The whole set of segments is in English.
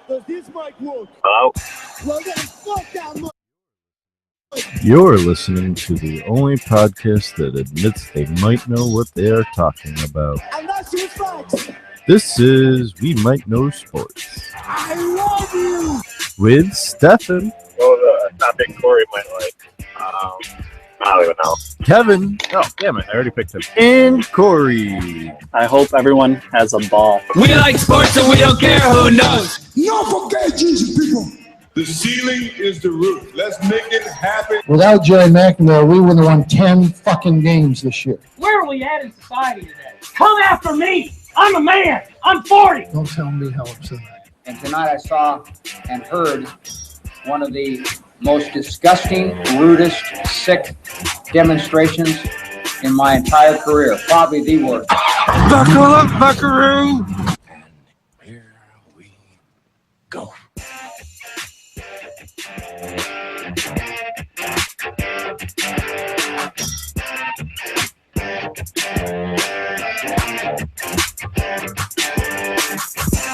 Does this mic work? Hello? Well, then fuck that mic. You're listening to the only podcast that admits they might know what they are talking about. And that's your facts. This is We Might Know Sports I love you. with Steffan, Well, the topic Cory might like. I don't even know. Kevin, Oh, damn it. I already picked him. and Cory. I hope everyone has a ball. We like sports and we don't care who knows. No forget Jesus, people. The ceiling is the roof. Let's make it happen. Without Jerry McNamara, we would have won 10 fucking games this year. Where are we at in society today? Come after me! I'm a man! I'm 40! Don't tell me how upset I am. And tonight I saw and heard one of the most disgusting, rudest, sick demonstrations in my entire career. Probably the worst. Buckle up, buckaroo! And here we go.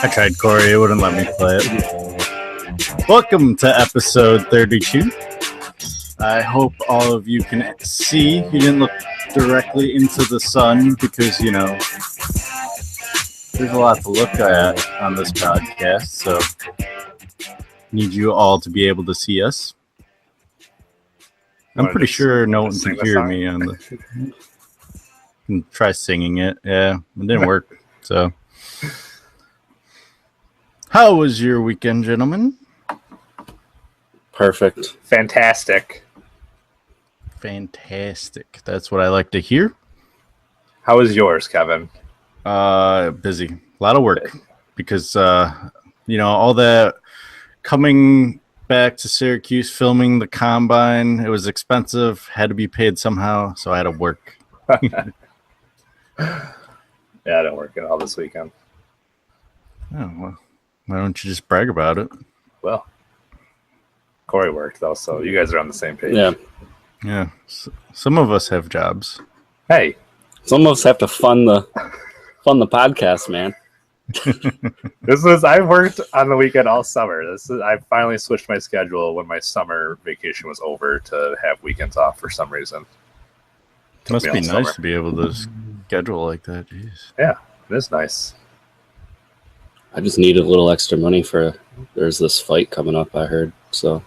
I tried, Cory. It wouldn't let me play it. Welcome to episode 32. I hope all of you can see. You didn't look directly into the sun because, you know, there's a lot to look at on this podcast. So, need you all to be able to see us. I'm pretty sure no one can hear me on the. Can try singing it. Yeah, it didn't work. So, how was your weekend, gentlemen? Perfect. Fantastic. Fantastic. That's what I like to hear. How was yours, Kevin? Busy. A lot of work because you know, all that coming back to Syracuse, filming the combine. It was expensive, had to be paid somehow, so I had to work. Yeah, I didn't work at all this weekend. Oh, well, why don't you just brag about it? Well, Cory worked though, so you guys are on the same page. Yeah. Yeah, some of us have jobs. Hey, Some of us have to fund the podcast, man. I've worked on the weekend all summer. I finally switched my schedule when my summer vacation was over to have weekends off for some reason. Must me be all nice summer. to be able to schedule like that. Jeez. Yeah, it is nice. I just need a little extra money there's this fight coming up, I heard. So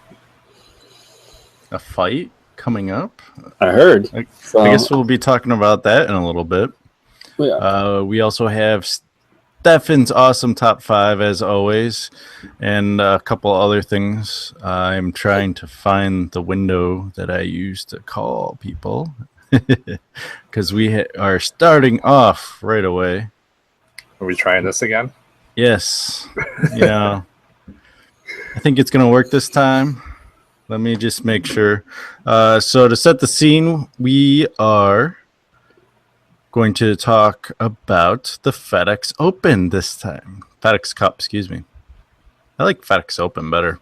A fight coming up? I heard. I So, guess we'll be talking about that in a little bit. yeah. We also have Steffan's awesome top 5 as always, and a couple other things. I'm trying to find the window that I use to call people because we are starting off right away. Are we trying this again? Yes, yeah. I think it's gonna work this time. Let me just make sure. So to set the scene, we are going to talk about the FedEx Open this time. FedEx Cup, excuse me. I like FedEx Open better.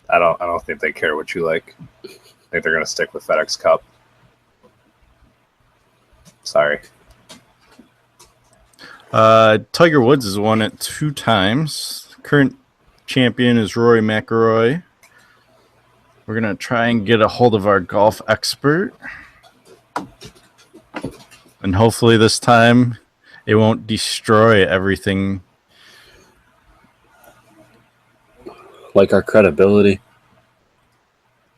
I don't think they care what you like. I think they're gonna stick with FedEx Cup. Sorry. Tiger Woods has won it 2 times. Current champion is Rory McIlroy. We're gonna try and get a hold of our golf expert, and hopefully this time it won't destroy everything. Like our credibility.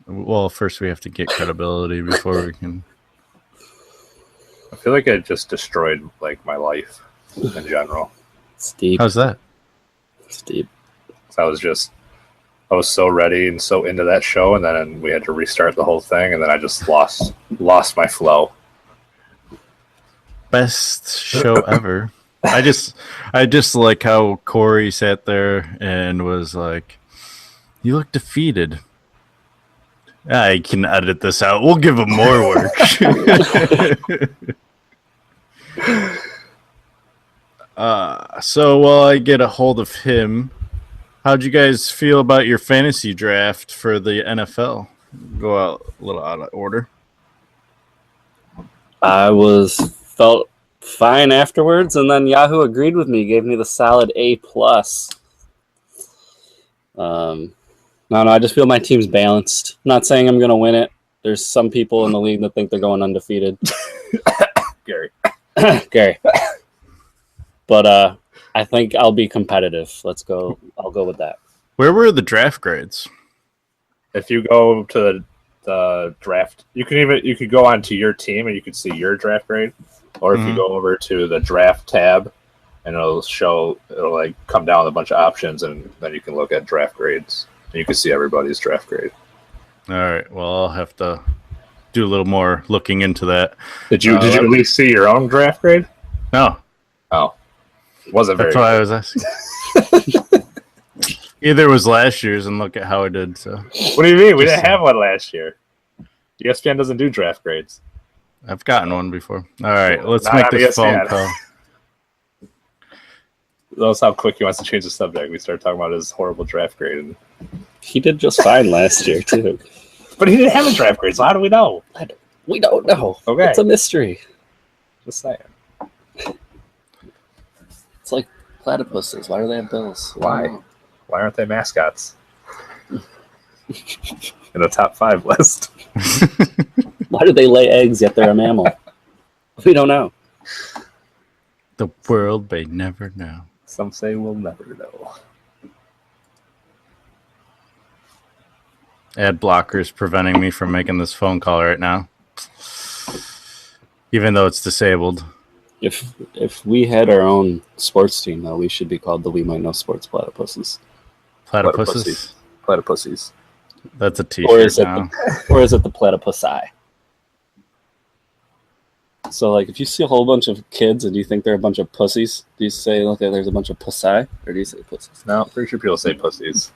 Well, first we have to get credibility before we can. I feel like it just destroyed like my life in general. It's deep. How's that? It's deep. I was so ready and so into that show, and then we had to restart the whole thing, and then I just lost my flow. Best show ever. I just like how Cory sat there and was like, "You look defeated." I can edit this out. We'll give him more work. So while I get a hold of him, how'd you guys feel about your fantasy draft for the NFL? Go out a little out of order. I felt fine afterwards, and then Yahoo agreed with me, gave me the solid A+. No, I just feel my team's balanced. I'm not saying I'm going to win it. There's some people in the league that think they're going undefeated. Gary. But I think I'll be competitive. Let's go. I'll go with that. Where were the draft grades? If you go to the draft, you could go onto your team and you could see your draft grade, or if you go over to the draft tab, and it'll like come down with a bunch of options, and then you can look at draft grades and you can see everybody's draft grade. All right. Well, I'll have to do a little more looking into that. Did you at least see your own draft grade? No. Oh, wasn't very. That's why I was asking. Either was last year's, and look at how I did. So. What do you mean? We didn't have one last year. ESPN doesn't do draft grades. I've gotten one before. All right, let's Not make on this ESPN. phone call. That's how quick he wants to change the subject. We start talking about his horrible draft grade. And... He did just fine last year, too. But he didn't have a draft grade, so how do we know? We don't know. Okay. It's a mystery. Just saying. It's like platypuses. Why do they have bills? Why? Why aren't they mascots? In the top 5 list. Why do they lay eggs yet they're a mammal? We don't know. The world may never know. Some say we'll never know. Ad blockers preventing me from making this phone call right now. Even though it's disabled. If we had our own sports team, though, we should be called the We Might Know Sports Platypuses. Platypuses? Platypuses. That's a t-shirt now. Or is it the platypusi? So, like, if you see a whole bunch of kids and you think they're a bunch of pussies, do you say, okay, there's a bunch of pussy? Or do you say pussies? No, pretty sure people say pussies.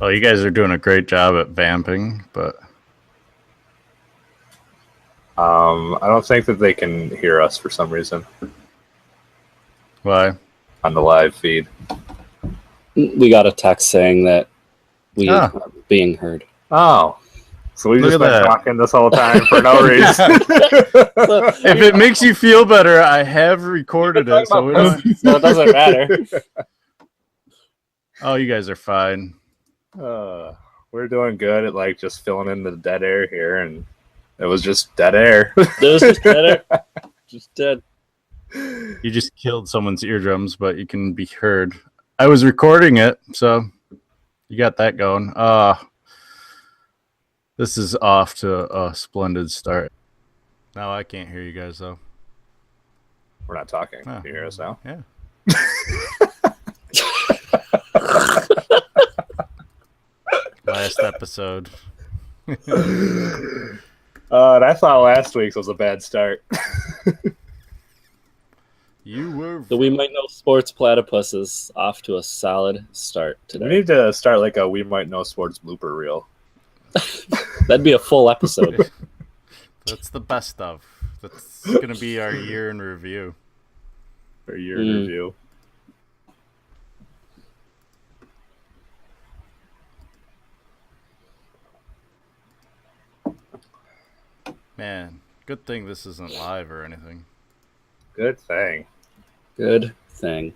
Well, you guys are doing a great job at vamping, but... I don't think that they can hear us for some reason. Why? On the live feed. We got a text saying that we are being heard. Oh. So we've Look just at been that. talking this whole time for no reason. If it makes you feel better, I have recorded it, so we don't... So it doesn't matter. Oh, you guys are fine. We're doing good at like just filling in the dead air here, and it was just dead air. It was just dead air. Just dead. You just killed someone's eardrums, but you can be heard. I was recording it, so you got that going. This is off to a splendid start. Now I can't hear you guys, though. We're not talking. Can you hear us now? Yeah. Last episode. I thought last week's was a bad start. You were. So We Might Know Sports Platypuses off to a solid start today. We need to start like a We Might Know Sports blooper reel. That'd be a full episode. That's the best of. That's going to be our year in review. Our year in review. Man, good thing this isn't live or anything. Good thing. Good thing.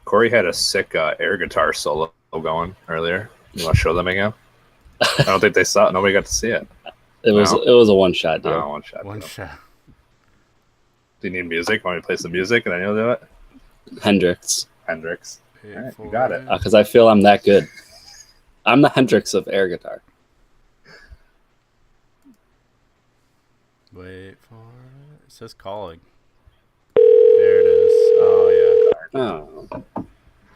Cory had a sick air guitar solo going earlier. You want to show them again? I don't think they saw it. Nobody got to see it. It was a one-shot deal. Oh, one shot. One shot. Do you need music? Want me to play some music and then you'll do it? Hendrix. All right, you got it. Because I feel I'm that good. I'm the Hendrix of air guitar. Wait for it. It says calling. There it is. Oh, yeah. Oh.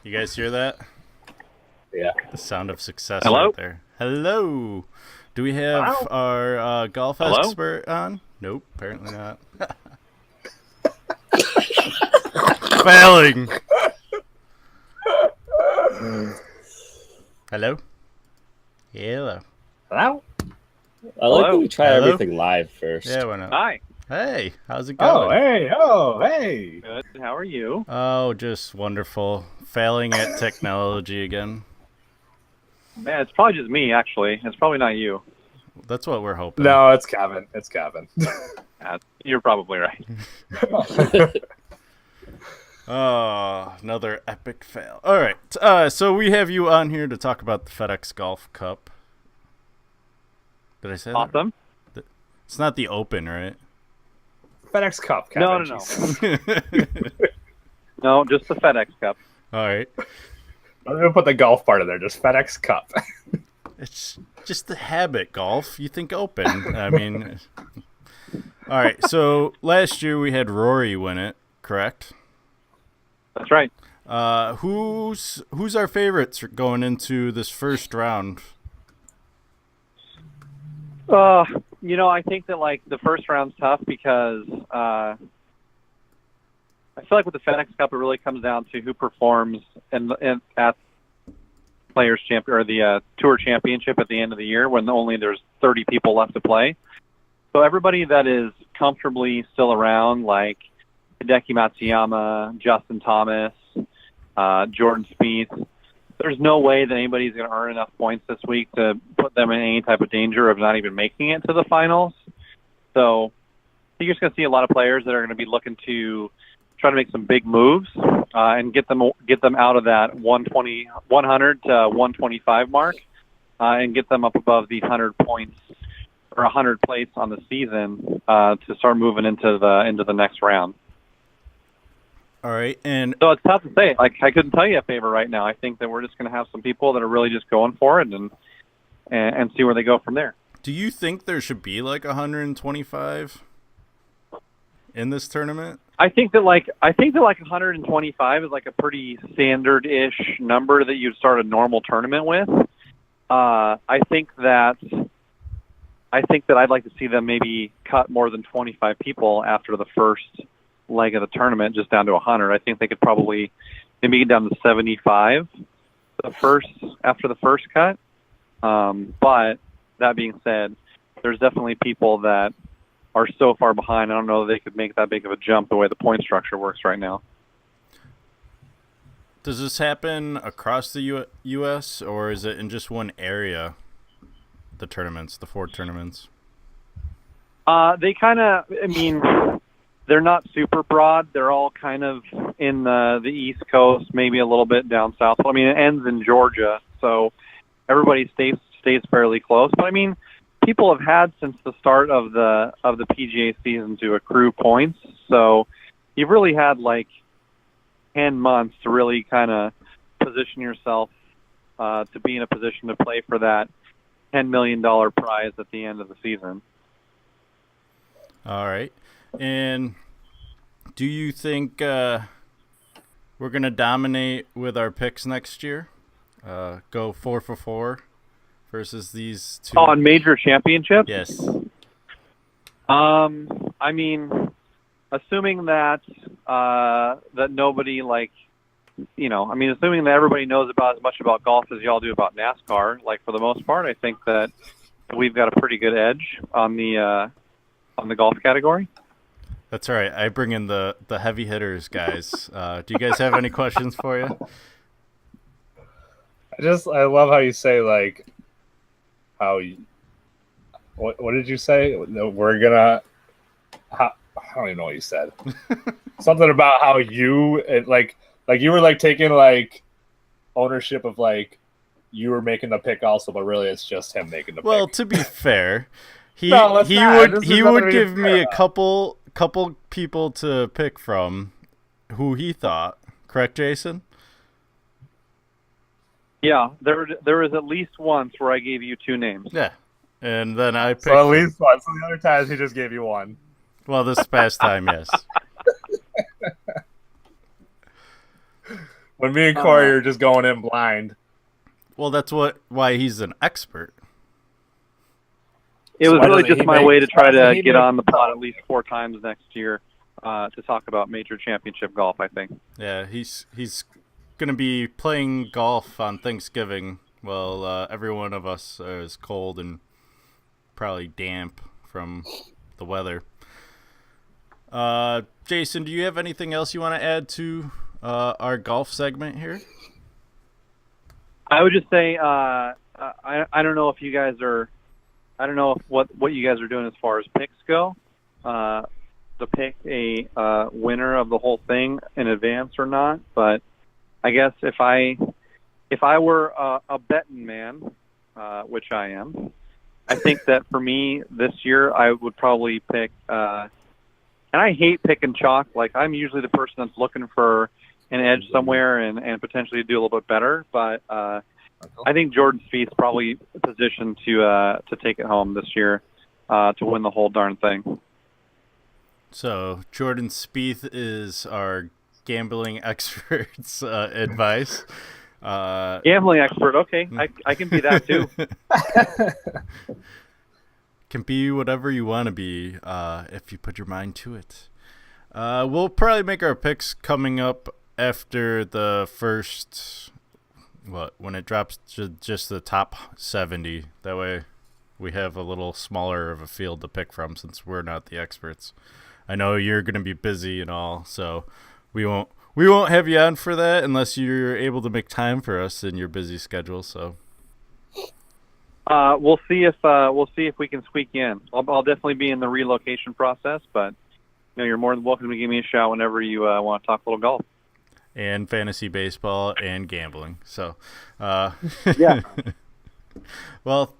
You guys hear that? Yeah. The sound of success Hello? right there. Hello. Do we have our golf expert on? Nope, apparently not. Failing. Hello? Hello. Hello? I like when we try everything live first. Yeah, why not? Hi. Hey, how's it going? Oh, hey. Oh, hey. Good. How are you? Oh, just wonderful. Failing at technology again. Man, it's probably just me, actually. It's probably not you. That's what we're hoping. No, it's Kevin. It's Kevin. You're probably right. Oh, another epic fail. All right. So we have you on here to talk about the FedEx Golf Cup. Did I say that? Awesome. It's not the Open, right? FedEx Cup, Kevin. No. No, just the FedEx Cup. All right. I'm going to put the golf part in there, just FedEx Cup. It's just the habit, golf. You think Open. I mean... All right, so last year we had Rory win it, correct? That's right. Who's our favorites going into this first round? I think that like the first round's tough because I feel like with the FedEx Cup, it really comes down to who performs at Players Champ or the Tour Championship at the end of the year when only there's 30 people left to play. So everybody that is comfortably still around, like Hideki Matsuyama, Justin Thomas, Jordan Spieth, there's no way that anybody's going to earn enough points this week to put them in any type of danger of not even making it to the finals. So you're just going to see a lot of players that are going to be looking to try to make some big moves and get them out of that 100 to 125 mark and get them up above the 100 points or 100 place on the season to start moving into the next round. All right, and so it's tough to say. Like I couldn't tell you a favor right now. I think that we're just going to have some people that are really just going for it and see where they go from there. Do you think there should be like 125 in this tournament? I think that like 125 is like a pretty standard-ish number that you'd start a normal tournament with. I think that I'd like to see them maybe cut more than 25 people after the first leg of the tournament, just down to 100. I think they could probably maybe get down to 75 after the first cut. But that being said, there's definitely people that are so far behind. I don't know that they could make that big of a jump the way the point structure works right now. Does this happen across the U.S. or is it in just one area? The tournaments, the 4 tournaments. They kind of, I mean, they're not super broad. They're all kind of in the East Coast, maybe a little bit down south. I mean, it ends in Georgia, so everybody stays fairly close. But I mean, people have had since the start of the PGA season to accrue points. So you've really had like 10 months to really kind of position yourself to be in a position to play for that $10 million prize at the end of the season. All right. And do you think we're going to dominate with our picks next year? Go 4 for 4 versus these two? On major championships? Yes. I mean, assuming that that nobody assuming that everybody knows about as much about golf as y'all do about NASCAR, like for the most part, I think that we've got a pretty good edge on the golf category. That's all right. I bring in the heavy hitters, guys. Do you guys have any questions for you? I love how you say like what did you say? We're gonna. I don't even know what you said. Something about how you like you were like taking like ownership of like you were making the pick also, but really it's just him making the pick. Well, to be fair, he would give me a couple people to pick from who he thought. Correct, Jason? Yeah, there was at least once where I gave you 2 names. Yeah, and then I picked. So at least once. So the other times he just gave you 1. Well, this past time, yes. When me and Cory are just going in blind. Well, that's why he's an expert. It was really just my way to try to get on the pod at least 4 times next year to talk about major championship golf, I think. Yeah, he's going to be playing golf on Thanksgiving while every one of us is cold and probably damp from the weather. Jason, do you have anything else you want to add to our golf segment here? I would just say I don't know if you guys are I don't know what you guys are doing as far as picks go. To pick a winner of the whole thing in advance or not, but I guess if I were a betting man, which I am, I think that for me this year I would probably pick. And I hate picking chalk. Like, I'm usually the person that's looking for an edge somewhere and potentially do a little bit better. But I think Jordan Spieth's probably positioned to take it home this year to win the whole darn thing. So Jordan Spieth is our gambling expert's advice. Gambling expert, okay. I can be that too. Can be whatever you want to be if you put your mind to it. We'll probably make our picks coming up after the first, when it drops to just the top 70. That way we have a little smaller of a field to pick from since we're not the experts. I know you're going to be busy and all, so we won't have you on for that unless you're able to make time for us in your busy schedule. So we'll see if we can squeak in. I'll definitely be in the relocation process, but you're more than welcome to give me a shout whenever you want to talk a little golf and fantasy baseball and gambling. So yeah. Well,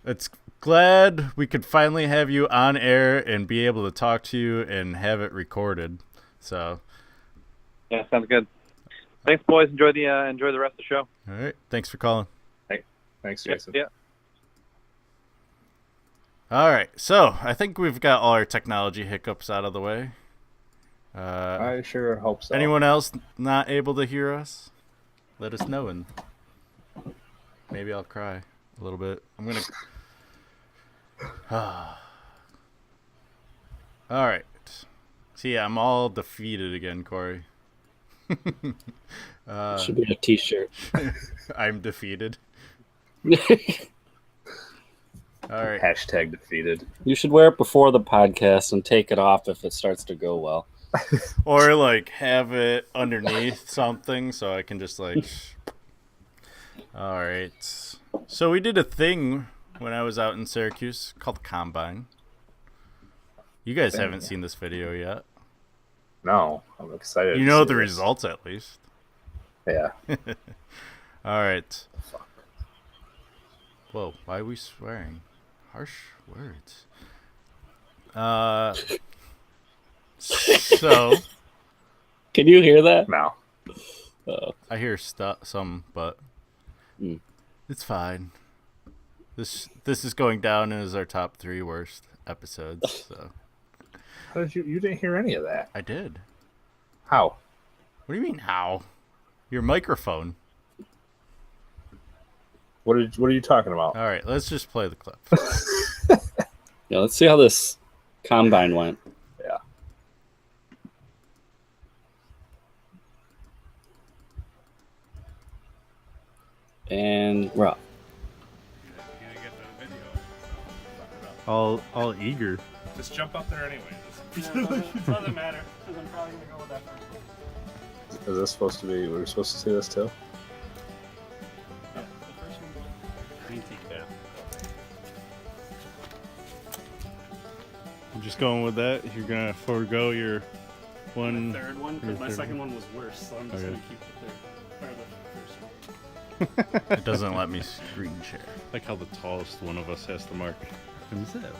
it's glad we could finally have you on air and be able to talk to you and have it recorded. So yeah, sounds good. Thanks, boys. Enjoy the rest of the show. All right. Thanks for calling. Thanks, Jason. Yeah. All right. So I think we've got all our technology hiccups out of the way. I sure hope so. Anyone else not able to hear us? Let us know, and maybe I'll cry a little bit. I'm going to... All right. See, I'm all defeated again, Cory. Should be a t-shirt. I'm defeated. All right. Hashtag defeated. You should wear it before the podcast and take it off if it starts to go well. Or like have it underneath something so I can just like... All right. So we did a thing when I was out in Syracuse called Combine. You guys haven't seen this video yet. No, I'm excited. You know the results at least. Yeah. All right. Whoa, why are we swearing? Harsh words. So. Can you hear that? No. I hear some, but it's fine. This is going down as our top 3 worst episodes. So. How did you didn't hear any of that? I did. How? What do you mean how? Your microphone. What are you talking about? All right, let's just play the clip. Yeah, let's see how this combine went. Yeah. And we're up. All eager. Just jump up there anyway. It doesn't matter, because I'm probably going to go with that first. Is this supposed to be... We're supposed to see this too? Yeah, the first one was 19. Yeah. I'm just going with that. You're going to forego your one... The third one, because my second one was worse, so I'm just going to keep the first one. It doesn't let me screen share. Like how the tallest one of us has to mark. Who's that?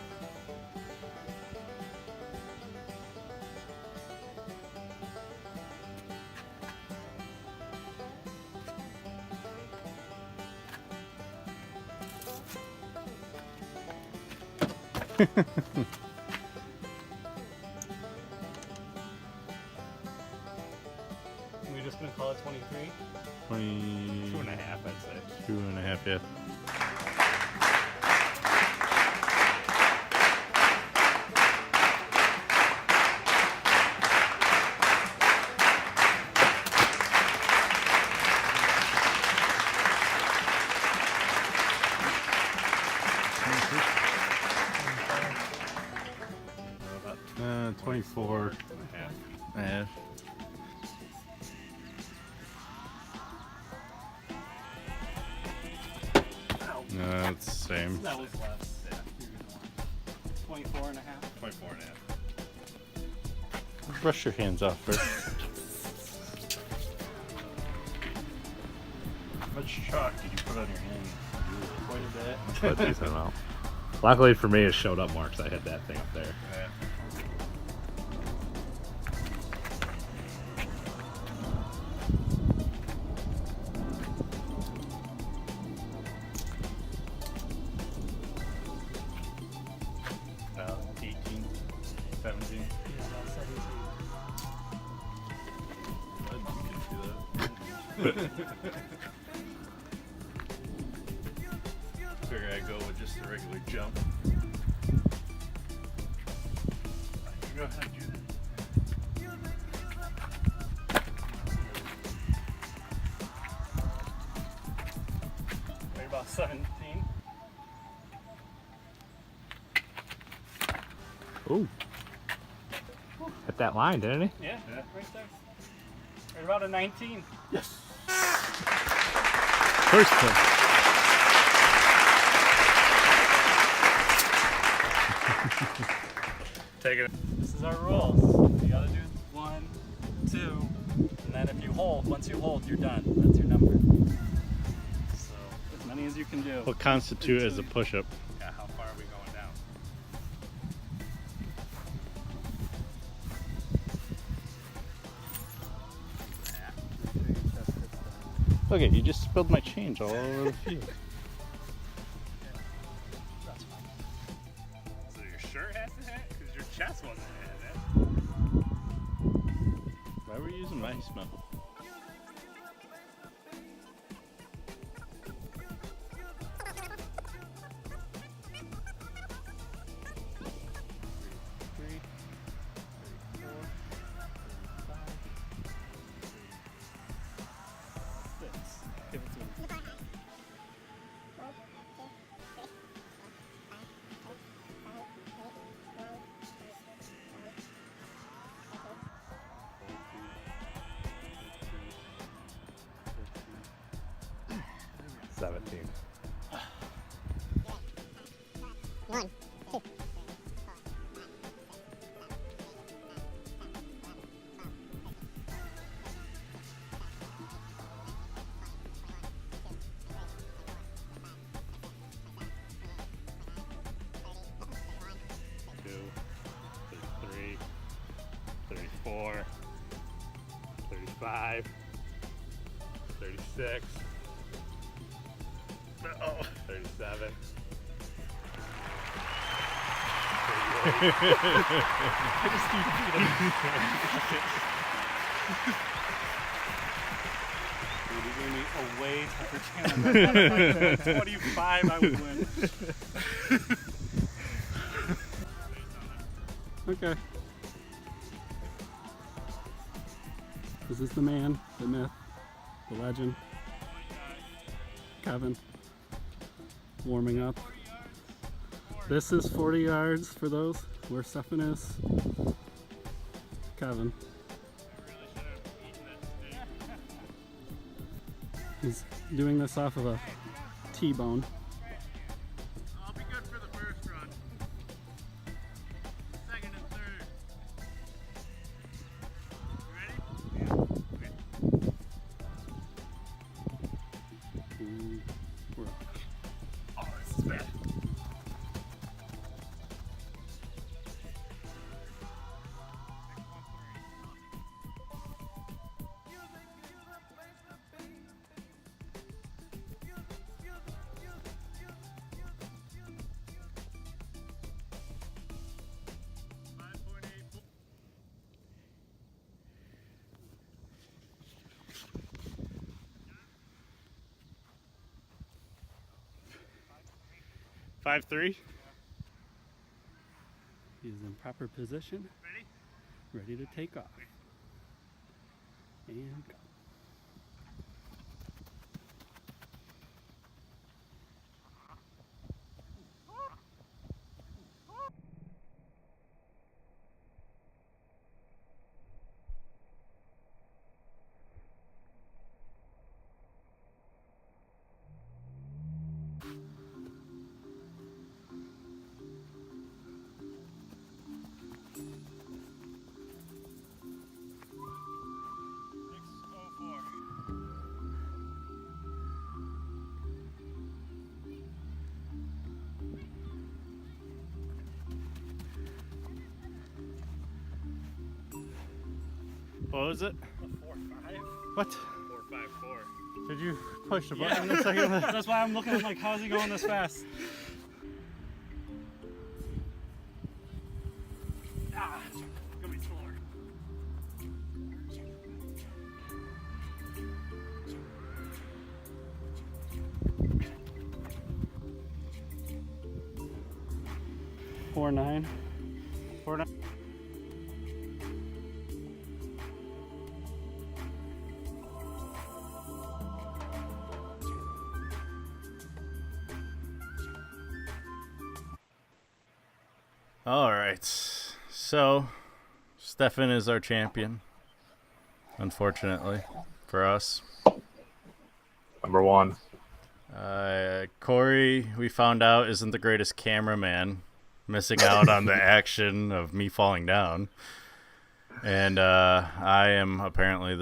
We're just going to call it 23? 2.5, I'd say. 2.5, yeah. Uh, 24.5. Yeah. No, it's the same. That was less. 24 and a half. 24 and a half. Brush your hands off first. How much chalk did you put on your hands? Quite a bit. But decent amount. Luckily for me, it showed up more because I had that thing up there. Yeah. About 18, 17. Yeah, about 17. Figure I'd go with just a regular jump. Go ahead and do that. Maybe about 17. Ooh. Hit that line, didn't he? Yeah, right there. Right about a 19. Yes. First place. Take it. This is our rules. You gotta do 1, 2, and then if you hold, once you hold, you're done. That's your number. So, as many as you can do. What constitute as a push-up? Yeah, how far are we going down? Look at you just spilled my change all over the field. That's fine. So your shirt has to hit? Because your chest wasn't hitting it. Why were you using my smell? Give it to him. 17. 1, 2. 33, 34, 35, 36, 37. Dude, you gave me a way tougher chance. 25, I would win. Okay. This is the man, the myth, the legend, Kevin, warming up. This is 40 yards for those where Steffan is. Kevin. He's doing this off of a T-bone. I'll be good for the first run. Second and third. You ready? And we're off. Oh, this is bad. Five, 3. He's in proper position. Ready? Ready to take off. And go. What was it? A 4.5. What? 4.54. Did you push the button a second? That's why I'm looking like, how's he going this fast? Ah, it's gonna be slower. Four nine. All right. So, Steffan is our champion. Unfortunately, for us. Number 1. Cory, we found out, isn't the greatest cameraman, missing out on the action of me falling down. And I am apparently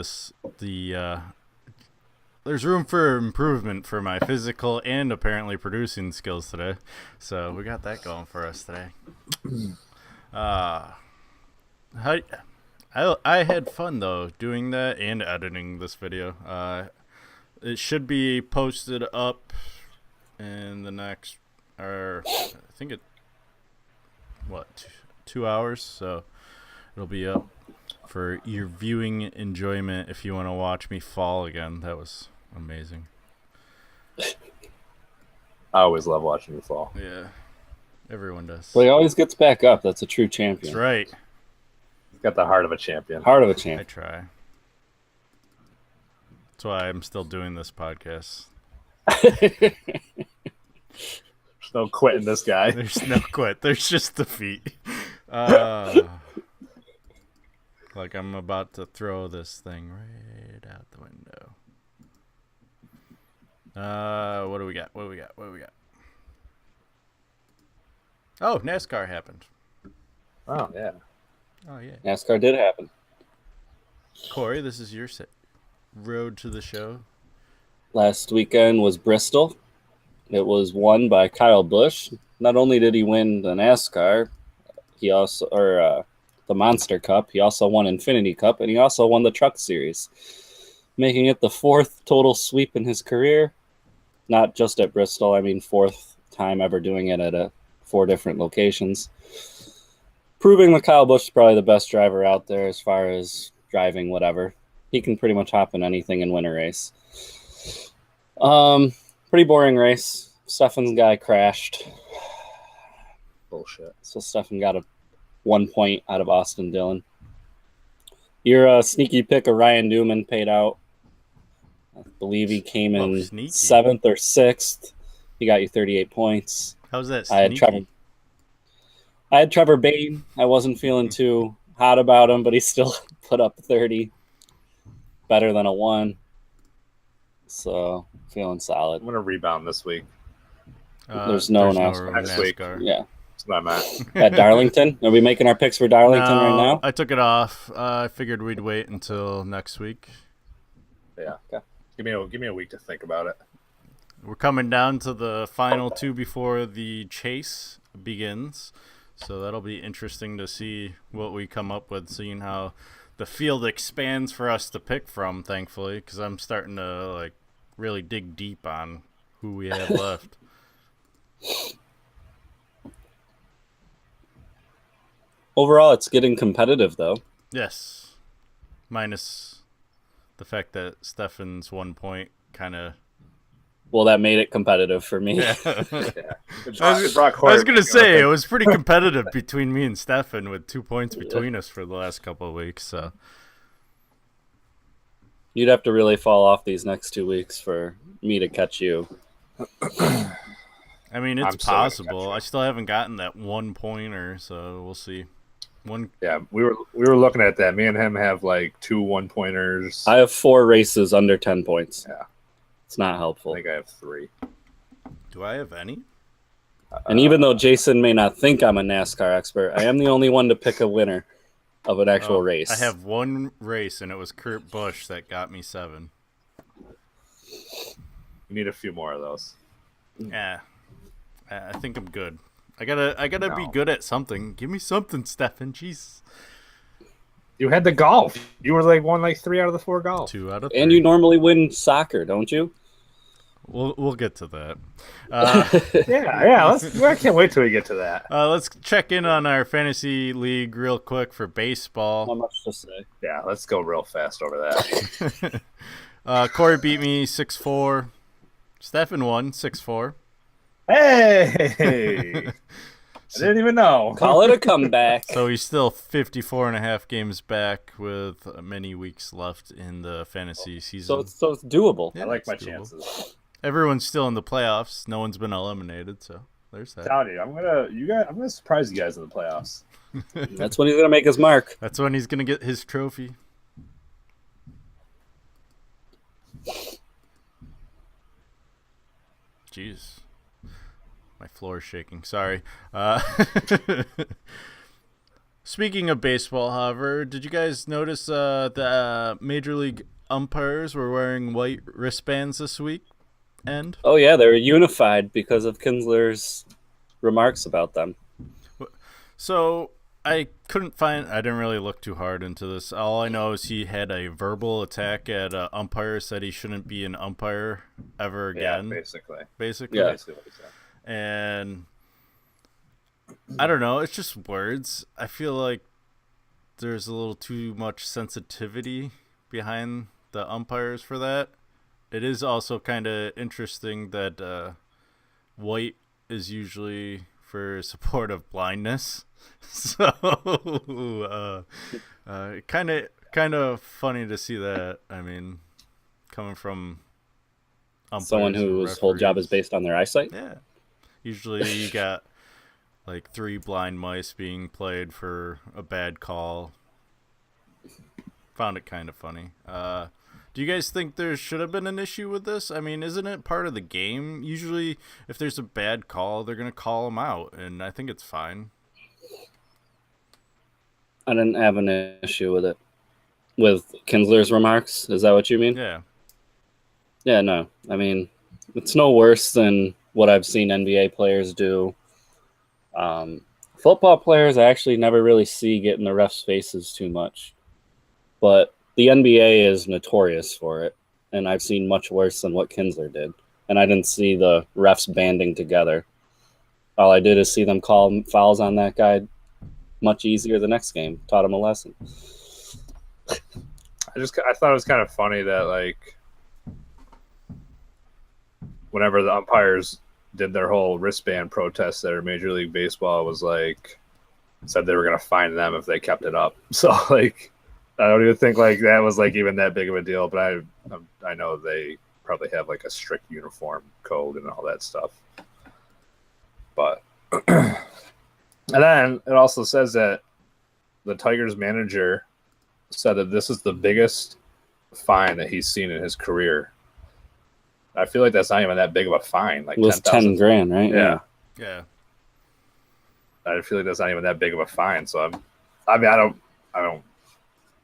there's room for improvement for my physical and apparently producing skills today. So we got that going for us today. I had fun though doing that and editing this video. It should be posted up in the next, or I think 2 hours. So it'll be up for your viewing enjoyment if you want to watch me fall again. That was amazing. I always love watching you fall. Yeah, everyone does. Well, he always gets back up. That's a true champion. That's right. He's got the heart of a champion. Heart of a champion. I try. That's why I'm still doing this podcast. There's no quitting this guy. There's no quit. There's just defeat. Like I'm about to throw this thing right out the window. What do we got? Oh, NASCAR happened. Oh, yeah. Oh, yeah. NASCAR did happen. Cory, this is your road to the show. Last weekend was Bristol. It was won by Kyle Busch. Not only did he win the NASCAR, the Monster Cup, he also won Infinity Cup, and he also won the Truck Series, making it the 4th total sweep in his career. Not just at Bristol, 4th time ever doing it at 4 different locations. Proving that Kyle Busch is probably the best driver out there as far as driving whatever. He can pretty much hop in anything and win a race. Pretty boring race. Steffan's guy crashed. Bullshit. So Steffan got a 1 point out of Austin Dillon. Your sneaky pick of Ryan Newman paid out. I believe he came in 7th or 6th. He got you 38 points. How's that sneaky? I had Trevor Bain. I wasn't feeling too hot about him, but he still put up 30. Better than a 1. So, feeling solid. I'm going to rebound this week. There's no NASCAR. Next week. Yeah. That's what I'm at. At Darlington? Are we making our picks for Darlington right now? I took it off. I figured we'd wait until next week. Yeah. Okay. Give me a week to think about it. We're coming down to the final 2 before the chase begins. So that'll be interesting to see what we come up with, seeing how the field expands for us to pick from, thankfully, because I'm starting to really dig deep on who we have left. Overall, it's getting competitive, though. Yes. Minus the fact that Steffan's 1 point kind of... Well, that made it competitive for me. Yeah. I was going to say, it was pretty competitive between me and Steffan with 2 points between us for the last couple of weeks. So you'd have to really fall off these next 2 weeks for me to catch you. It's possible. I still haven't gotten that 1 pointer, so we'll see. Yeah, we were looking at that. Me and him have 2 1-pointers. I have 4 races under 10 points. Yeah. It's not helpful. I think I have 3. Do I have any? And even though Jason may not think I'm a NASCAR expert, I am the only one to pick a winner of an actual race. I have 1 race, and it was Kurt Busch that got me 7. You need a few more of those. Yeah, I think I'm good. I gotta be good at something. Give me something, Steffan. Jeez. You had the golf. You were won 3 out of the 4 golf. 2 out of 3. And you normally win soccer, don't you? We'll get to that. Yeah. I can't wait till we get to that. Let's check in on our fantasy league real quick for baseball. Not much to say. Yeah, let's go real fast over that. Cory beat me 6-4. Steffan won 6-4. Hey! I didn't even know. Call it a comeback. So he's still 54.5 games back with many weeks left in the fantasy season. So it's doable. Yeah, I like my chances. Everyone's still in the playoffs. No one's been eliminated, so there's that. Telling you, I'm gonna surprise you guys in the playoffs. That's when he's gonna make his mark. That's when he's gonna get his trophy. Jeez. My floor is shaking. Sorry. Speaking of baseball, however, did you guys notice the Major League umpires were wearing white wristbands this week? Oh, yeah, they were unified because of Kinsler's remarks about them. So I didn't really look too hard into this. All I know is he had a verbal attack at an umpire, said he shouldn't be an umpire ever again. Yeah, basically. Yeah. Basically what he said. And I don't know, it's just words. I feel like there's a little too much sensitivity behind the umpires for that. It is also kind of interesting that white is usually for support of blindness. So kind of funny to see that. I mean, coming from someone whose whole job is based on their eyesight. Yeah. Usually you got 3 blind mice being played for a bad call. Found it kind of funny. Do you guys think there should have been an issue with this? I mean, isn't it part of the game? Usually, if there's a bad call, they're going to call them out, and I think it's fine. I didn't have an issue with it. With Kinsler's remarks? Is that what you mean? Yeah. Yeah, no. I mean, it's no worse than what I've seen NBA players do. Football players I actually never really see get in the refs' faces too much. But the NBA is notorious for it, and I've seen much worse than what Kinsler did. And I didn't see the refs banding together. All I did is see them call fouls on that guy much easier the next game. Taught him a lesson. I thought it was kind of funny that whenever the umpires did their whole wristband protest there, Major League Baseball was said they were going to fine them if they kept it up. So I don't even think that was even that big of a deal, but I know they probably have a strict uniform code and all that stuff. But and then it also says that the Tigers manager said that this is the biggest fine that he's seen in his career. I feel like that's not even that big of a fine. It was 10 grand, right? Yeah. Yeah. I feel like that's not even that big of a fine. So I don't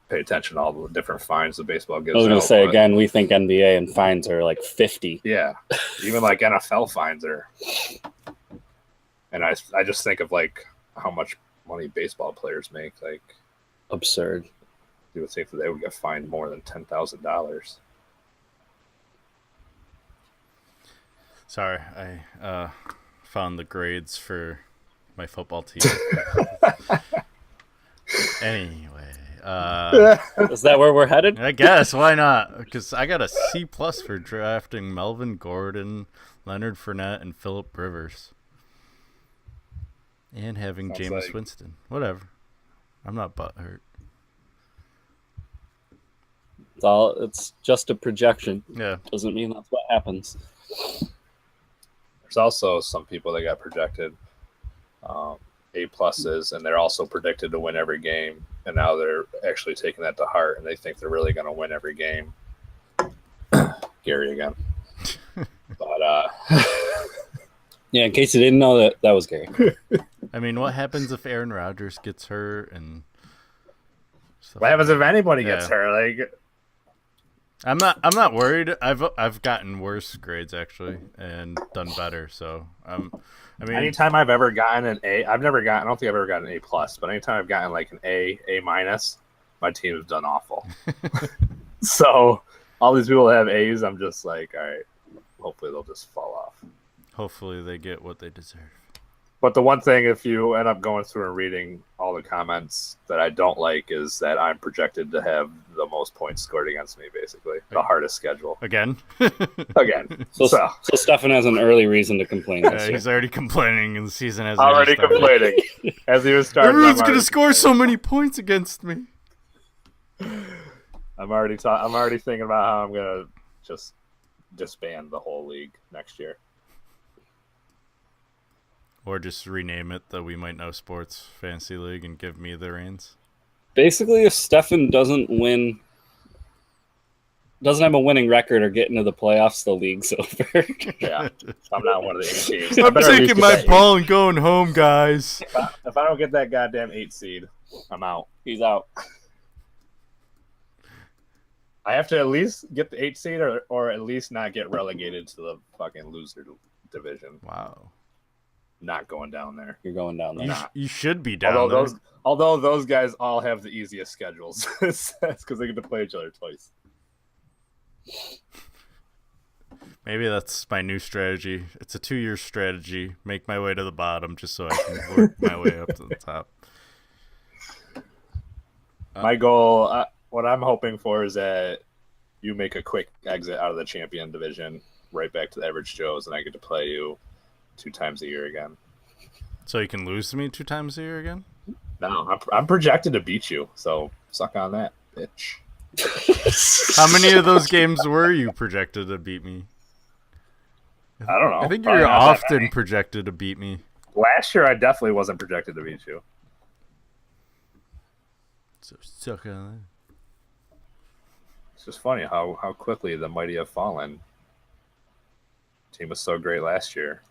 pay attention to all the different fines the baseball gives. I was going to say, again, we think NBA and fines are 50. Yeah. Even NFL fines are. And I just think of how much money baseball players make. Absurd. You would think that they would get fined more than $10,000. Sorry, I found the grades for my football team. Anyway, is that where we're headed? I guess. Why not? Because I got a C+ for drafting Melvin Gordon, Leonard Fournette, and Phillip Rivers, and having Jameis Winston. Whatever. I'm not butthurt. It's just a projection. Yeah. Doesn't mean that's what happens. There's also some people that got projected A+s, and they're also predicted to win every game. And now they're actually taking that to heart, and they think they're really going to win every game. Gary again. But yeah, in case you didn't know that was Gary. I mean, what happens if Aaron Rodgers gets hurt and stuff? What happens if anybody gets hurt? I'm not worried. I've gotten worse grades actually and done better. So I mean, anytime I've ever gotten an A, I don't think I've ever gotten an A+, but anytime I've gotten an A-, my team has done awful. So all these people have A's. I'm just like, all right, hopefully they'll just fall off. Hopefully they get what they deserve. But the one thing, if you end up going through and reading all the comments that I don't like, is that I'm projected to have the most points scored against me, basically. The hardest schedule. Again? Again. So Steffan has an early reason to complain. He's already complaining, and the season hasn't already even started. complaining. As he was starting, Everyone's going to score so many points against me. I'm already thinking about how I'm going to just disband the whole league next year. Or just rename it the We Might Know Sports Fantasy League and give me the reins. Basically, if Steffan doesn't have a winning record or get into the playoffs, the league's over. Yeah, I'm not one of the 8 teams. I'm taking my ball and going home, guys. If I don't get that goddamn 8 seed, I'm out. He's out. I have to at least get the 8 seed or at least not get relegated to the fucking loser division. Wow. Not going down there. You're going down there. You should be down there. Although those guys all have the easiest schedules. That's because they get to play each other twice. Maybe that's my new strategy. It's a 2-year strategy. Make my way to the bottom just so I can work my way up to the top. My goal, what I'm hoping for is that you make a quick exit out of the champion division, right back to the average Joes, and I get to play you 2 times a year again. So you can lose to me 2 times a year again? No, I'm projected to beat you, so suck on that, bitch. How many of those games were you projected to beat me? I don't know. I think you're often projected to beat me. Last year, I definitely wasn't projected to beat you. So suck on that. It's just funny how quickly the mighty have fallen. Team was so great last year.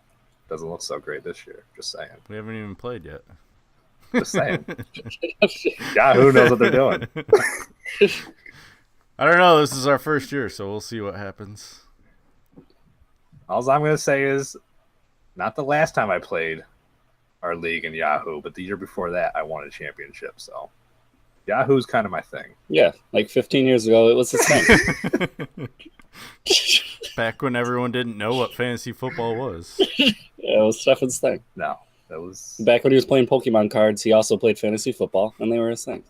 Doesn't look so great this year. Just saying. We haven't even played yet. Just saying. Yahoo knows what they're doing. I don't know. This is our first year, so we'll see what happens. All I'm going to say is, not the last time I played our league in Yahoo, but the year before that, I won a championship. So Yahoo's kind of my thing. Yeah, like 15 years ago, it was the same. Back when everyone didn't know what fantasy football was. Yeah, it was Steffan's thing. No, that was back when he was playing Pokemon cards. He also played fantasy football, and they were his thing.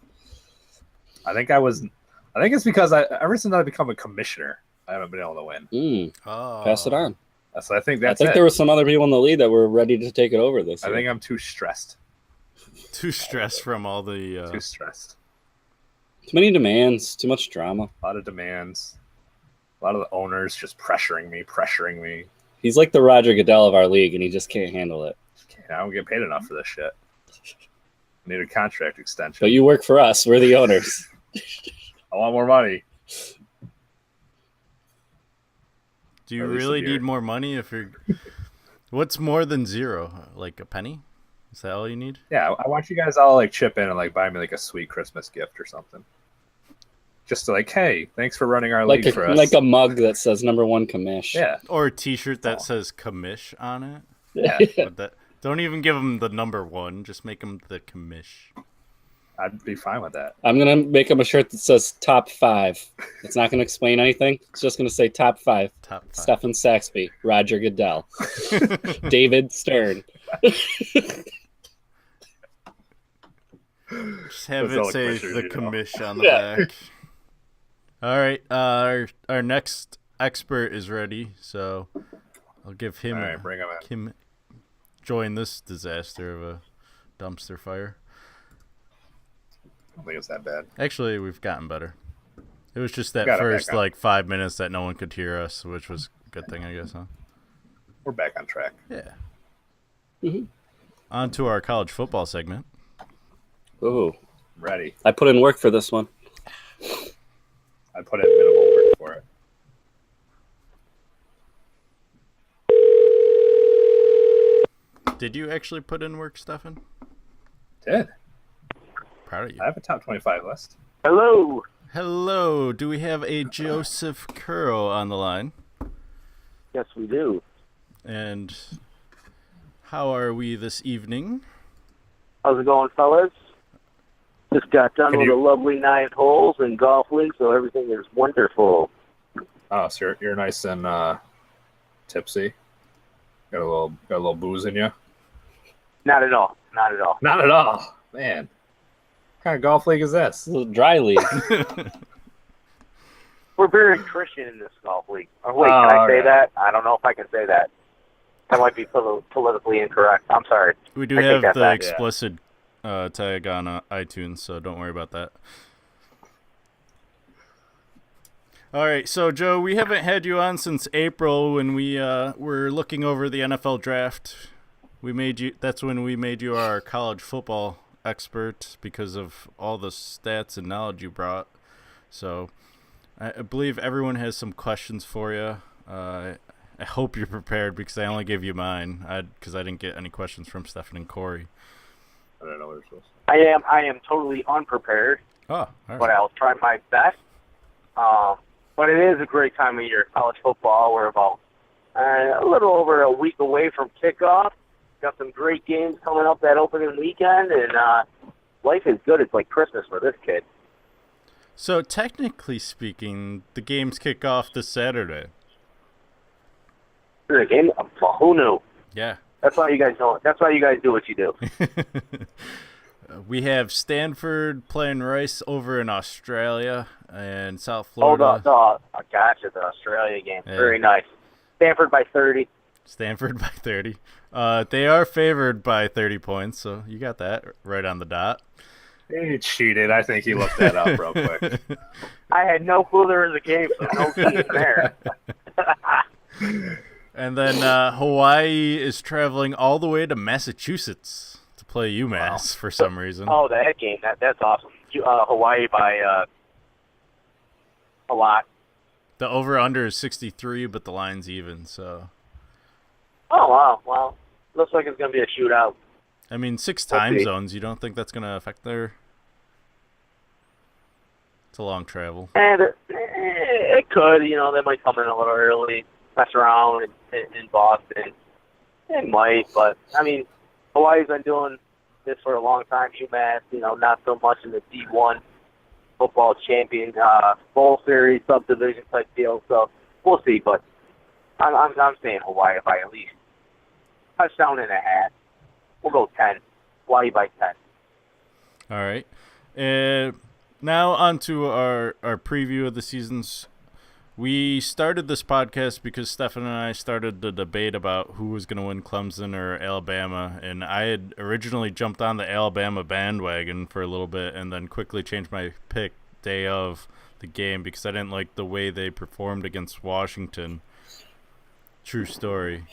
I think it's because ever since I become a commissioner, I haven't been able to win. Pass it on. So I think there were some other people in the league that were ready to take it over this year. I think I'm too stressed. Too stressed from all the... Too stressed. Too many demands. Too much drama. A lot of demands. A lot of the owners just pressuring me. He's like the Roger Goodell of our league, and he just can't handle it. I don't get paid enough for this shit. I need a contract extension. But you work for us. We're the owners. I want more money. Do you really need more money if you're... What's more than 0? Like a penny? Is that all you need? Yeah, I want you guys all like chip in and like buy me like a sweet Christmas gift or something. Just to like, hey, thanks for running our league for us. Like a mug that says #1 commish. Yeah. Or a T-shirt that says commish on it. Yeah. Don't even give them the #1. Just make them the commish. I'd be fine with that. I'm going to make him a shirt that says top 5. It's not going to explain anything. It's just going to say top 5. Top 5. Steffan Saxby, Roger Goodell, David Stern. Just have it say the commish on the back. All right, our next expert is ready, so I'll give him. All right, bring him in. Him join this disaster of a dumpster fire. I don't think it's that bad. Actually, we've gotten better. It was just that first like 5 minutes that no one could hear us, which was a good thing, I guess, huh? We're back on track. Yeah. Mm-hmm. On to our college football segment. Ooh, ready. I put in work for this one. I put in minimal work for it. Did you actually put in work, Steffan? Did. Proud of you. I have a top 25 list. Hello. Hello. Do we have a Joseph Curl on the line? Yes, we do. And how are we this evening? How's it going, fellas? Just got done with a lovely 9 holes in golf league, so everything is wonderful. Oh, so you're nice and tipsy. Got a little booze in you. Not at all. Not at all. Not at all, man. What kind of golf league is this? This is a dry league. We're very Christian in this golf league. Oh, wait, can I say that? I don't know if I can say that. That might be politically incorrect. I'm sorry. We do have the explicit tag on iTunes, so don't worry about that. All right, so Joe, we haven't had you on since April when we were looking over the NFL draft. That's when we made you our college football expert because of all the stats and knowledge you brought. So I believe everyone has some questions for you. I hope you're prepared because I only gave you mine because I didn't get any questions from Steffan and Cory. I don't know what you're supposed to say. I am totally unprepared. Oh, all right. But I'll try my best. But it is a great time of year, college football. We're about a little over a week away from kickoff. Got some great games coming up that opening weekend, and life is good. It's like Christmas for this kid. So technically speaking, the games kick off this Saturday. The game? Who knew? Yeah. That's why you guys know. That's why you guys do what you do. We have Stanford playing Rice over in Australia and South Florida. I gotcha, the Australia game. Yeah. Very nice. Stanford by 30. Stanford by 30. They are favored by 30 points, so you got that right on the dot. He cheated. I think he looked that up real quick. I had no clue there was a game, so no cheating there. And then Hawaii is traveling all the way to Massachusetts to play UMass for some reason. Oh, that game. That's awesome. Hawaii by a lot. The over-under is 63, but the line's even, so... Oh, wow. Well, looks like it's going to be a shootout. I mean, 6 time zones. You don't think that's going to affect their... It's a long travel. And it could. You know, they might come in a little early, mess around in Boston. It might, but, I mean, Hawaii's been doing this for a long time. UMass, you know, not so much in the D1 football champion bowl series, subdivision type deal. So we'll see, but I'm saying Hawaii by at least touchdown and a half. We'll go 10. Hawaii by 10. All right. Now on to our preview of the seasons. We started this podcast because Steffan and I started the debate about who was going to win Clemson or Alabama, and I had originally jumped on the Alabama bandwagon for a little bit and then quickly changed my pick day of the game because I didn't like the way they performed against Washington. True story.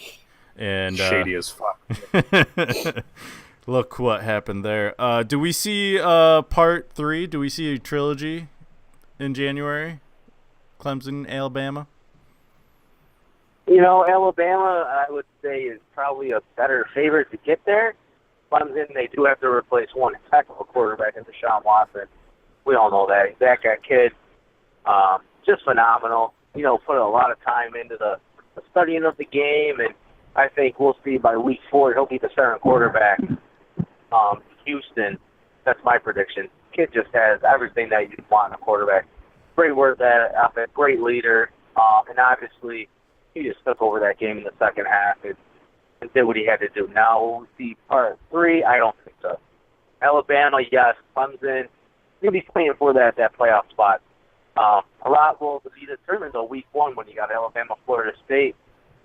And shady as fuck. Look what happened there. Do we see part 3? Do we see a trilogy in January? Clemson, Alabama? You know, Alabama, I would say, is probably a better favorite to get there. Clemson, they do have to replace one heck of a quarterback in Deshaun Watson. We all know that. That kid, just phenomenal. You know, put a lot of time into the studying of the game, and I think we'll see by week 4 he'll be the starting quarterback. Houston, that's my prediction. Kid just has everything that you want in a quarterback. Great work ethic, great leader, and obviously he just took over that game in the second half and did what he had to do. Now, will we see part 3? I don't think so. Alabama, yes. Clemson, he'll be playing for that playoff spot. A lot will be determined though week 1 when you got Alabama, Florida State.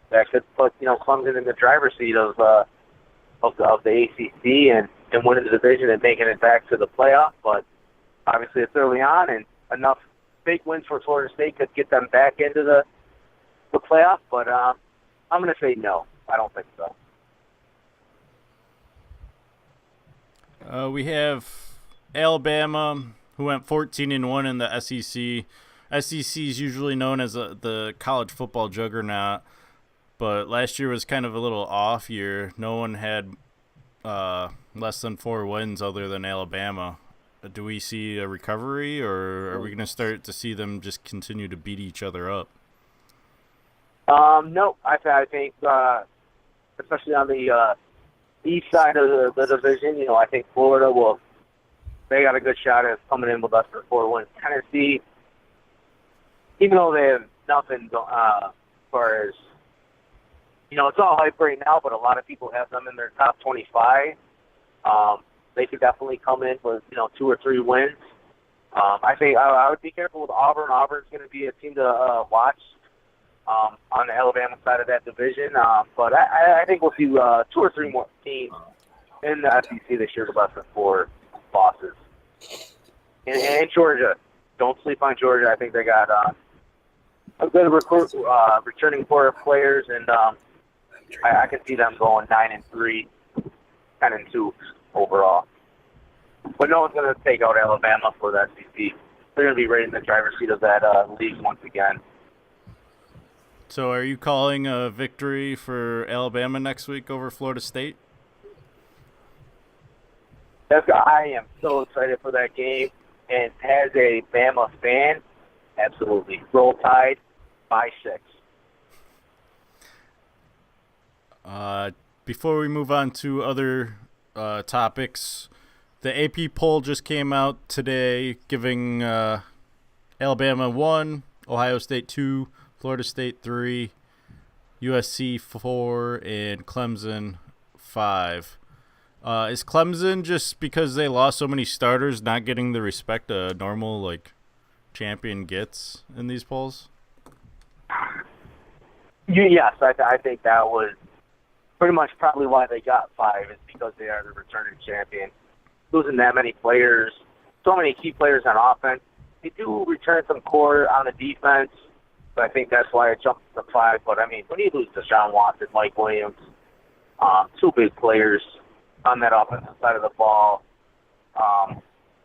That could put Clemson in the driver's seat of the ACC and winning the division and making it back to the playoff. But obviously it's early on, and enough big wins for Florida State could get them back into the playoff. But I'm going to say no. I don't think so. We have Alabama, who went 14-1 in the SEC. SEC is usually known as the college football juggernaut, but last year was kind of a little off year. No one had less than 4 wins other than Alabama. Do we see a recovery, or are we going to start to see them just continue to beat each other up? No, I think especially on the east side of the division, I think Florida will they got a good shot at coming in with us for 4 wins. Tennessee, even though they have nothing as far as, it's all hype right now, but a lot of people have them in their top 25. They could definitely come in with, 2 or 3 wins. I think I would be careful with Auburn. Auburn's going to be a team to watch on the Alabama side of that division. But I think we'll see 2 or 3 more teams in the SEC this year with less than 4 losses. And Georgia. Don't sleep on Georgia. I think they got a good returning core of players, and I can see them going 9-3, 10-2 overall. But no one's going to take out Alabama for the SEC. They're going to be right in the driver's seat of that league once again. So are you calling a victory for Alabama next week over Florida State? I am so excited for that game. And as a Bama fan, absolutely. Roll Tide by 6. Before we move on to other topics, the AP poll just came out today giving Alabama 1, Ohio State 2, Florida State 3, USC 4, and Clemson 5. Is Clemson, just because they lost so many starters, not getting the respect a normal champion gets in these polls? Yes, I think that was pretty much probably why they got 5, is because they are the returning champion. Losing that many players, so many key players on offense. They do return some core on the defense, but I think that's why it jumped to 5. But, I mean, when you lose Deshaun Watson, Mike Williams, 2 big players on that offensive side of the ball,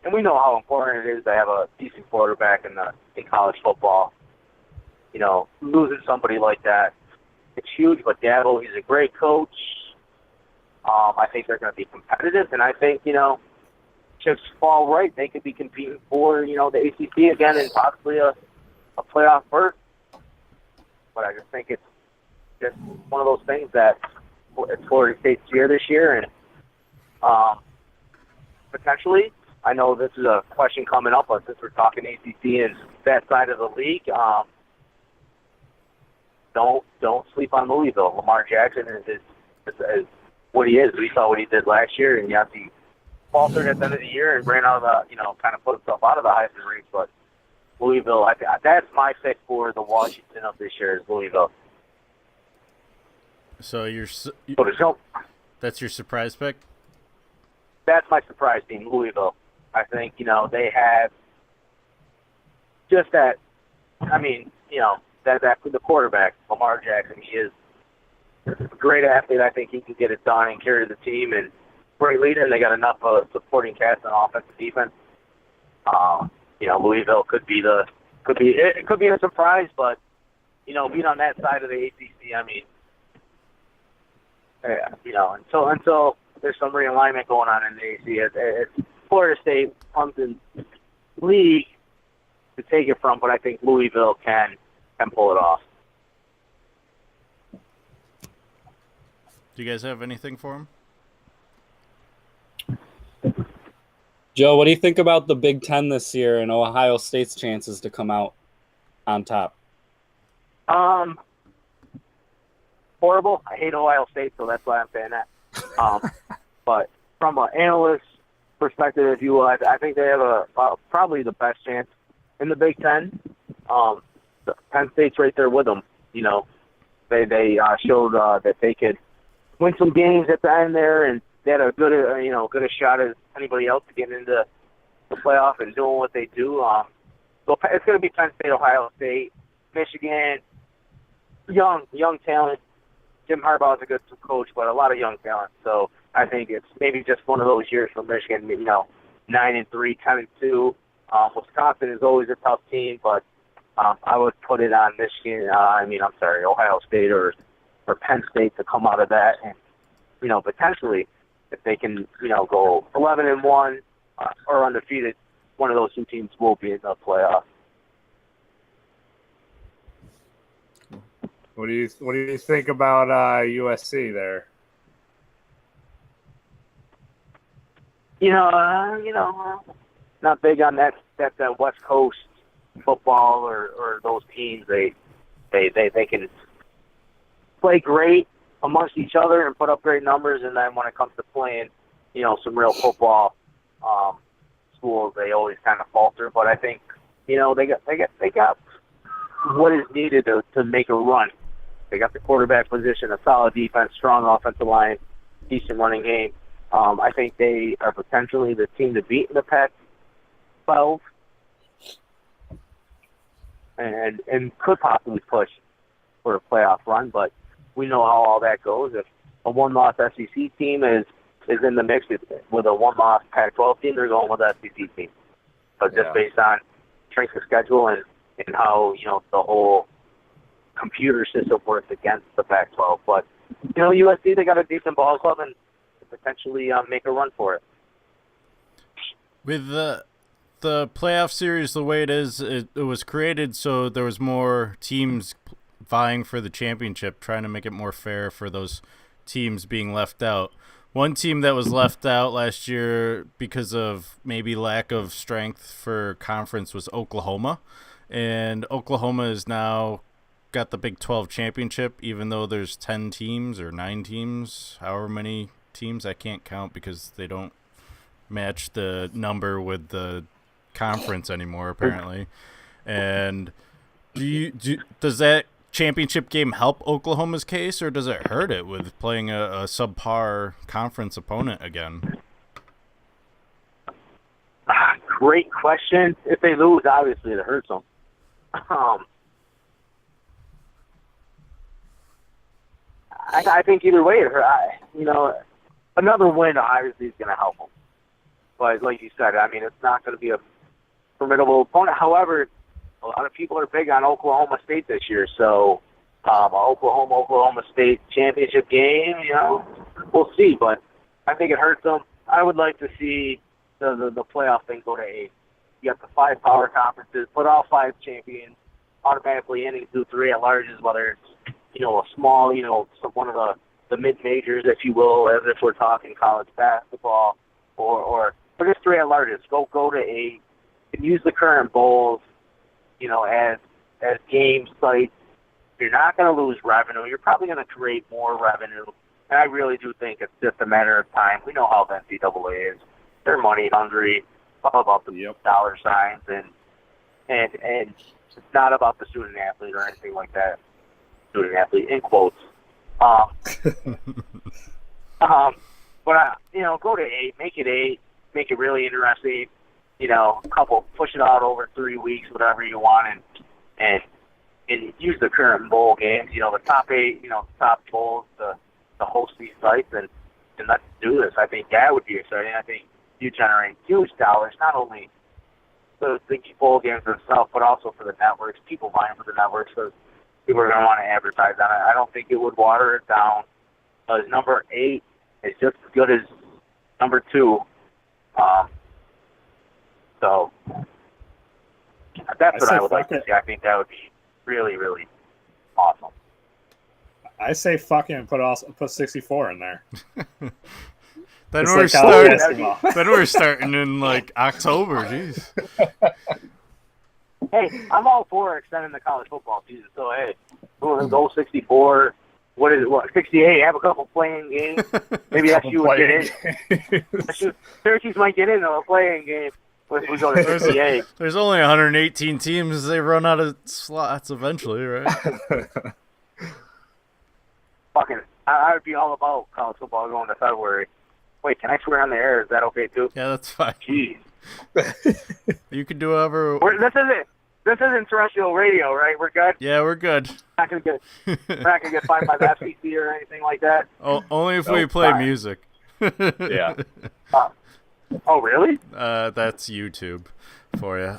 and we know how important it is to have a decent quarterback in college football. Losing somebody like that, it's huge. But Dabo, he's a great coach. I think they're going to be competitive, and I think chips fall right. They could be competing for the ACC again and possibly a playoff berth. But I just think it's just one of those things that it's Florida State's year this year, and potentially, I know this is a question coming up, but since we're talking ACC and that side of the league, don't sleep on Louisville. Lamar Jackson is what he is. We saw what he did last year, and yes, he faltered at the end of the year and ran out of the, kind of put himself out of the Heisman race. But Louisville, that's my pick for the Washington of this year is Louisville. So that's your surprise pick? That's my surprise team, Louisville. I think, they have just that, that the quarterback, Lamar Jackson, he is a great athlete. I think he can get it done and carry the team, and great leader, and they got enough supporting cast on offense and defense. Louisville could be a surprise, but, being on that side of the ACC, until there's some realignment going on in the ACC. It's Florida State comes in league to take it from, but I think Louisville can pull it off. Do you guys have anything for him? Joe, what do you think about the Big Ten this year and Ohio State's chances to come out on top? Horrible. I hate Ohio State, so that's why I'm saying that. But from an analyst perspective, if you will, I think they have probably the best chance in the Big Ten. Penn State's right there with them. They showed that they could win some games at the end there, and they had a good a shot as anybody else to get into the playoff and doing what they do. So it's going to be Penn State, Ohio State, Michigan, young talent. Jim Harbaugh is a good coach, but a lot of young talent. So I think it's maybe just one of those years for Michigan, 9-3, 10-2. Wisconsin is always a tough team, but I would put it on Michigan. Ohio State or Penn State to come out of that, and potentially if they can go 11-1 or undefeated, one of those 2 teams will be in the playoff. What do you think about USC there? Not big on that West Coast football or those teams. They can play great amongst each other and put up great numbers, and then when it comes to playing, some real football schools, they always kind of falter. But I think, they got what is needed to make a run. They got the quarterback position, a solid defense, strong offensive line, decent running game. I think they are potentially the team to beat in the Pac-12, and could possibly push for a playoff run. But we know how all that goes. If a one-loss SEC team is in the mix with a one-loss Pac-12 team, they're going with the SEC team. But just based on strength of schedule and how the whole computer system works against the Pac-12. But USC, they got a decent ball club and potentially make a run for it. With the playoff series the way it is, it was created so there was more teams vying for the championship, trying to make it more fair for those teams being left out. One team that was left out last year because of maybe lack of strength for conference was Oklahoma. And Oklahoma is now got the Big 12 championship, even though there's 10 teams or 9 teams, however many teams. I can't count because they don't match the number with the conference anymore, apparently. And does that championship game help Oklahoma's case, or does it hurt it with playing a subpar conference opponent again? Great question. If they lose, obviously it hurts them. I think either way, another win obviously is going to help them. But like you said, it's not going to be a formidable opponent. However, a lot of people are big on Oklahoma State this year, so Oklahoma State championship game, we'll see. But I think it hurts them. I would like to see the playoff thing go to 8. You got the 5 power conferences, put all 5 champions automatically in and do 3 at larges, whether it's a small, one of the mid majors, if you will, as if we're talking college basketball, or just 3 at larges. Go to 8 and use the current bowls, as game sites. You're not going to lose revenue. You're probably going to create more revenue. And I really do think it's just a matter of time. We know how the NCAA is. They're money hungry, all about the dollar signs, and it's not about the student athlete or anything like that. Student athlete in quotes. But go to 8, make it 8, make it really interesting. Push it out over 3 weeks, whatever you want, and use the current bowl games. The top 8, top bowls to host these sites, and let's do this. I think that would be exciting. I think you generate huge dollars, not only the bowl games themselves, but also for the networks. People vying for the networks, because people are going to want to advertise on it. I don't think it would water it down. Number 8 is just as good as number 2. So that's what I would like to see. I think that would be really, really awesome. I say fucking and put 64 in there. Then we're starting in like October. Jeez. Hey, I'm all for extending the college football season. So hey, go 64. What is it? 68? Have a couple playing games. Maybe SU would get in. Syracuse might get in a playing game. If we go to 68. There's only 118 teams. They run out of slots eventually, right? Fucking, I would be all about college football going to February. Wait, can I swear on the air? Is that okay too? Yeah, that's fine. Jeez. You can do whatever. This isn't terrestrial radio, right? We're good. Yeah, we're good. We're not gonna get fined by the FCC or anything like that. Only if we play music. Yeah. Oh, really? That's YouTube for you.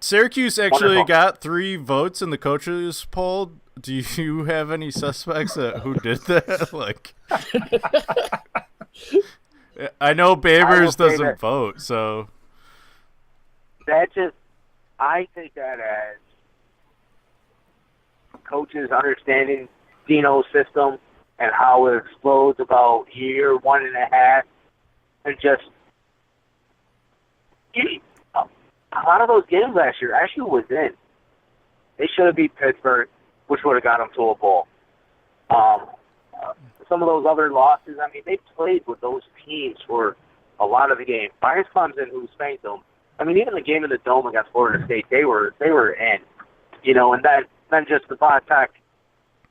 Syracuse actually got 3 votes in the coaches poll. Do you have any suspects who did that? Like, I know Babers doesn't vote, so I take that as coaches understanding Dino's system and how it explodes about year 1.5 and just a lot of those games last year actually was in. They should have beat Pittsburgh, which would have got them to a bowl. Some of those other losses, I mean, they played with those teams for a lot of the game. Myers Clemson, who spanked them. I mean, even the game in the Dome against Florida State, they were in. You know, and then just the Tech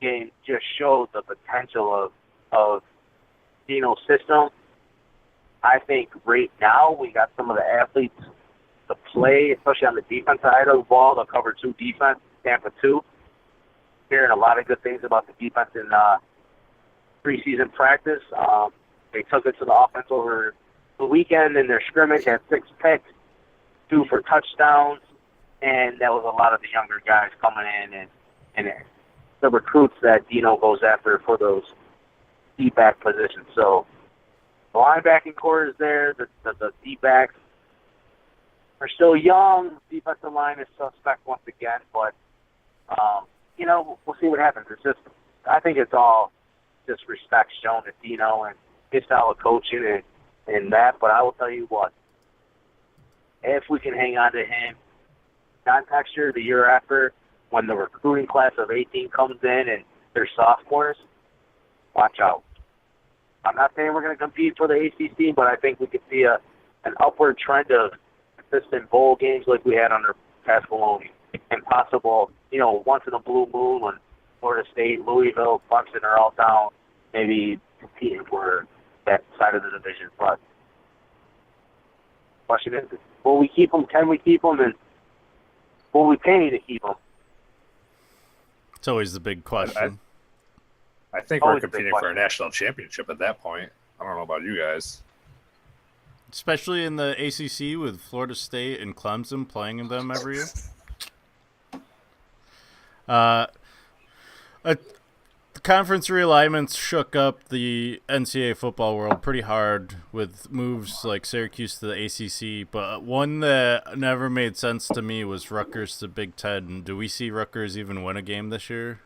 game just showed the potential of Dino's system. I think right now we got some of the athletes to play, especially on the defense side of the ball, the cover 2 defense, Tampa 2. Hearing a lot of good things about the defense in preseason practice. They took it to the offense over the weekend in their scrimmage, had 6 picks, 2 for touchdowns, and that was a lot of the younger guys coming in and the recruits that Dino goes after for those deep back positions. So the linebacking core is there. The deep backs are still young. Defensive line is suspect once again, but you know, we'll see what happens. It's just, I think it's all just respect shown to Dino and his style of coaching and that. But I will tell you what, if we can hang on to him, not next year, the year after, when the recruiting class of 18 comes in and they're sophomores, watch out. I'm not saying we're going to compete for the ACC, but I think we could see an upward trend of consistent bowl games like we had under Pasqualoni, and possible, you know, once in a blue moon when Florida State, Louisville, Clemson are all down, maybe competing for that side of the division. But the question is, will we keep them? Can we keep them? And will we pay to keep them? It's always the big question. I think we're competing for a national championship at that point. I don't know about you guys. Especially in the ACC with Florida State and Clemson playing them every year. The conference realignments shook up the NCAA football world pretty hard with moves like Syracuse to the ACC, but one that never made sense to me was Rutgers to Big Ten. Do we see Rutgers even win a game this year?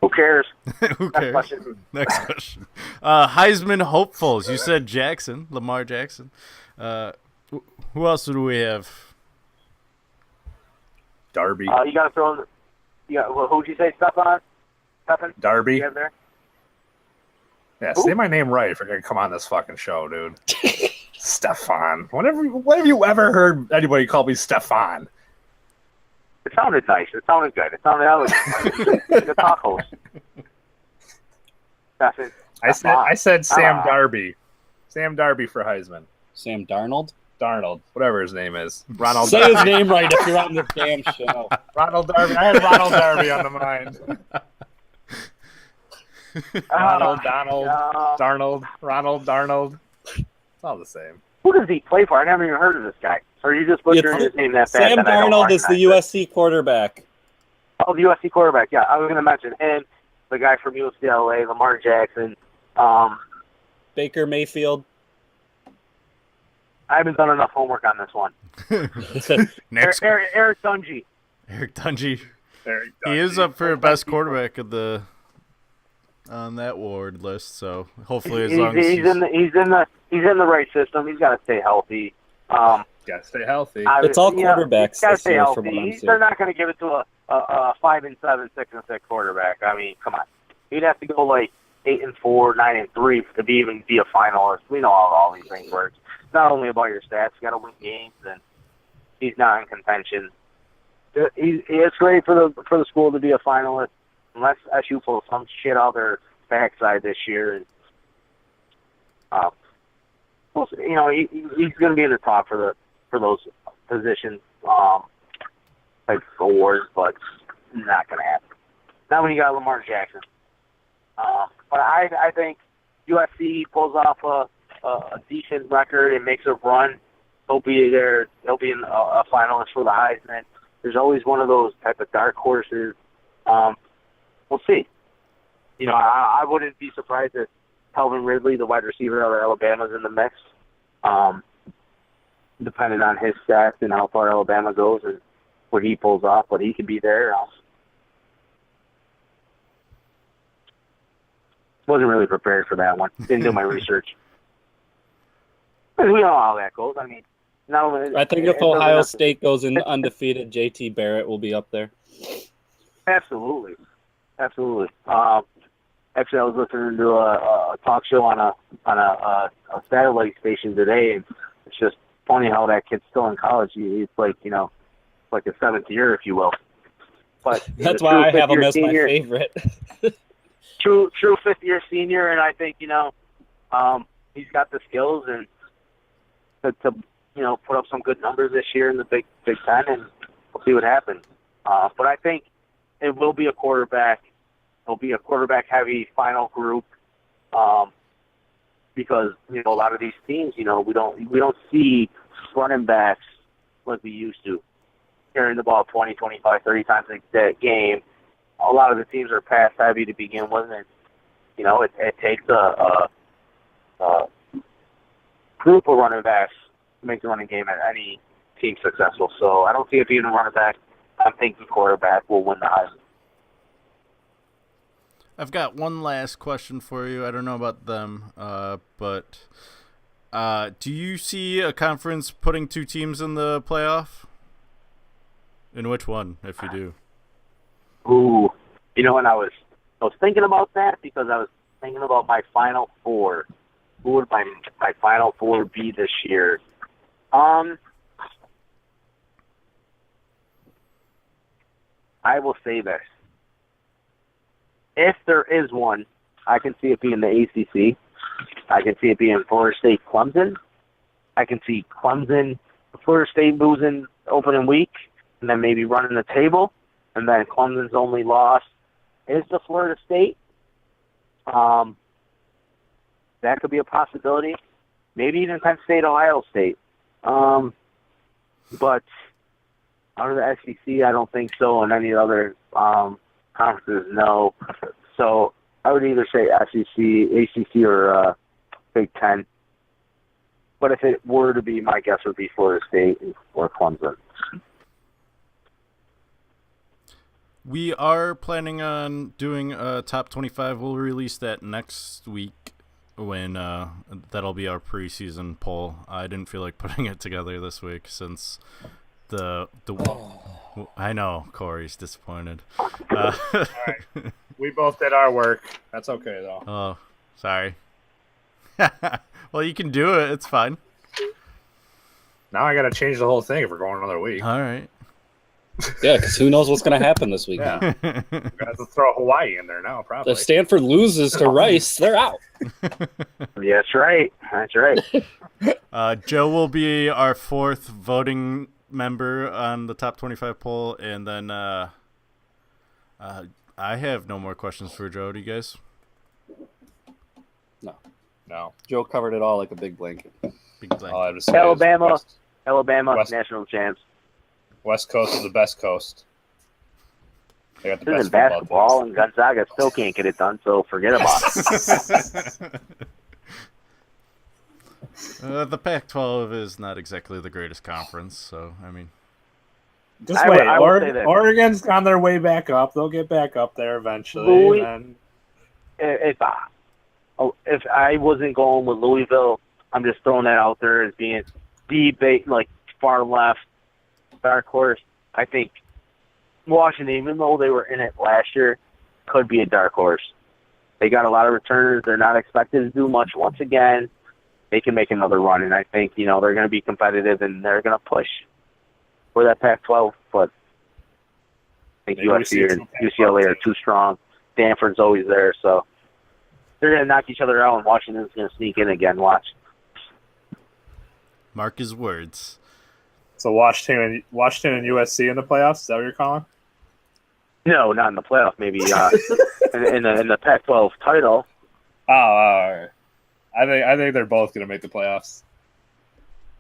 Who cares? Who cares? Next question. Heisman hopefuls. You said Jackson, Lamar Jackson. Who else do we have? Darby. You got to throw in. Well, who'd you say, Steffan? Darby. You have there? Yeah, say my name right if you're going to come on this fucking show, dude. Steffan. Whenever you ever heard anybody call me Steffan? It sounded nice. It sounded good. It sounded like a talk host. I said Sam Darby. Sam Darby for Heisman. Sam Darnold? Darnold, whatever his name is. Ronald Say Darby. his name right if you're on the damn show. Ronald Darby. I had Ronald Darby on the mind. Ronald, Donald, Darnold, Ronald, Darnold. It's all the same. Who does he play for? I never even heard of this guy. Or are you just butchering his name that bad? Sam Darnold is the USC quarterback. Oh, the USC quarterback. Yeah, I was going to mention him. The guy from UCLA, Lamar Jackson. Baker Mayfield. I haven't done enough homework on this one. Next, Eric Dungy. Eric Dungy. He is up for best quarterback of the on that award list. So hopefully, as long as he's in the right system, he's got to stay healthy. Got to stay healthy. It's all quarterbacks. Got to stay from what I'm healthy. seeing. They're not going to give it to a 5-7, 6-6 quarterback. I mean, come on. He'd have to go like 8-4, 9-3 to even be a finalist. We know how all these things work. It's not only about your stats. You got to win games, and he's not in contention. It's great for the school to be a finalist, unless SU pulls some shit out their backside this year. And you know, he's going to be in the top for those positions type awards, but not going to happen. Not when you got Lamar Jackson. But I think USC pulls off a decent record and makes a run. He'll be there. He'll be a finalist for the Heisman. There's always one of those type of dark horses. We'll see. You know, I wouldn't be surprised if Calvin Ridley, the wide receiver out of Alabama, is in the mix. Depending on his stats and how far Alabama goes and what he pulls off, but he could be there. Wasn't really prepared for that one. Didn't do my research. We know how that goes. I mean, not only I think if Ohio State goes in undefeated, JT Barrett will be up there. Absolutely. Actually, I was listening to a talk show on a satellite station today, and it's just funny how that kid's still in college. He's like, like a seventh year, if you will. But that's why I have him as my favorite. true fifth-year senior, and I think he's got the skills and to put up some good numbers this year in the Big Ten, and we'll see what happens. But I think it will be a quarterback. It'll be a quarterback-heavy final group because a lot of these teams, we don't see running backs like we used to, carrying the ball 20, 25, 30 times a game. A lot of the teams are pass-heavy to begin with, and it takes a group of running backs to make the running game at any team successful. So I don't see it being a running back. I'm thinking quarterback will win the Heisman. I've got one last question for you. I don't know about them, but do you see a conference putting two teams in the playoff? In which one, if you do? Ooh, and I was thinking about that because I was thinking about my Final Four. Who would my Final Four be this year? I will say this. If there is one, I can see it being the ACC. I can see it being Florida State Clemson. I can see Clemson, Florida State losing opening week, and then maybe running the table, and then Clemson's only loss is to Florida State. That could be a possibility. Maybe even Penn State, Ohio State. But out of the SEC, I don't think so, and any other conferences, no. So I would either say SEC, ACC, or Big Ten. But if it were to be, my guess would be Florida State or Clemson. We are planning on doing a top 25. We'll release that next week when that'll be our preseason poll. I didn't feel like putting it together this week since I know Corey's disappointed. All right. We both did our work. That's okay, though. Oh, sorry. Well, you can do it. It's fine. Now I got to change the whole thing if we're going another week. All right. Yeah, because who knows what's going to happen this week? Yeah. We're going to have to throw Hawaii in there now, probably. If Stanford loses to Rice, they're out. Yeah, that's right. That's right. Joe will be our fourth voting member on the top 25 poll, and then I have no more questions for Joe. Do you guys? No. Joe covered it all like a big blanket. Big blanket. All I have to say Alabama, West- national champs. West Coast is the best coast. They got the This best is basketball, and Gonzaga still can't get it done, so forget about it. The Pac-12 is not exactly the greatest conference, so I mean, just wait. Oregon's on their way back up. They'll get back up there eventually. If I wasn't going with Louisville, I'm just throwing that out there as being debate, like far left, dark horse. I think Washington, even though they were in it last year, could be a dark horse. They got a lot of returners. They're not expected to do much once again. They can make another run, and I think, they're going to be competitive and they're going to push for that Pac-12, but I think USC and UCLA are too strong. Stanford's always there, so they're going to knock each other out, and Washington's going to sneak in again. Watch. Mark his words. So Washington and USC in the playoffs? Is that what you're calling? No, not in the playoffs. Maybe in the Pac-12 title. Oh, all right. I think they're both going to make the playoffs.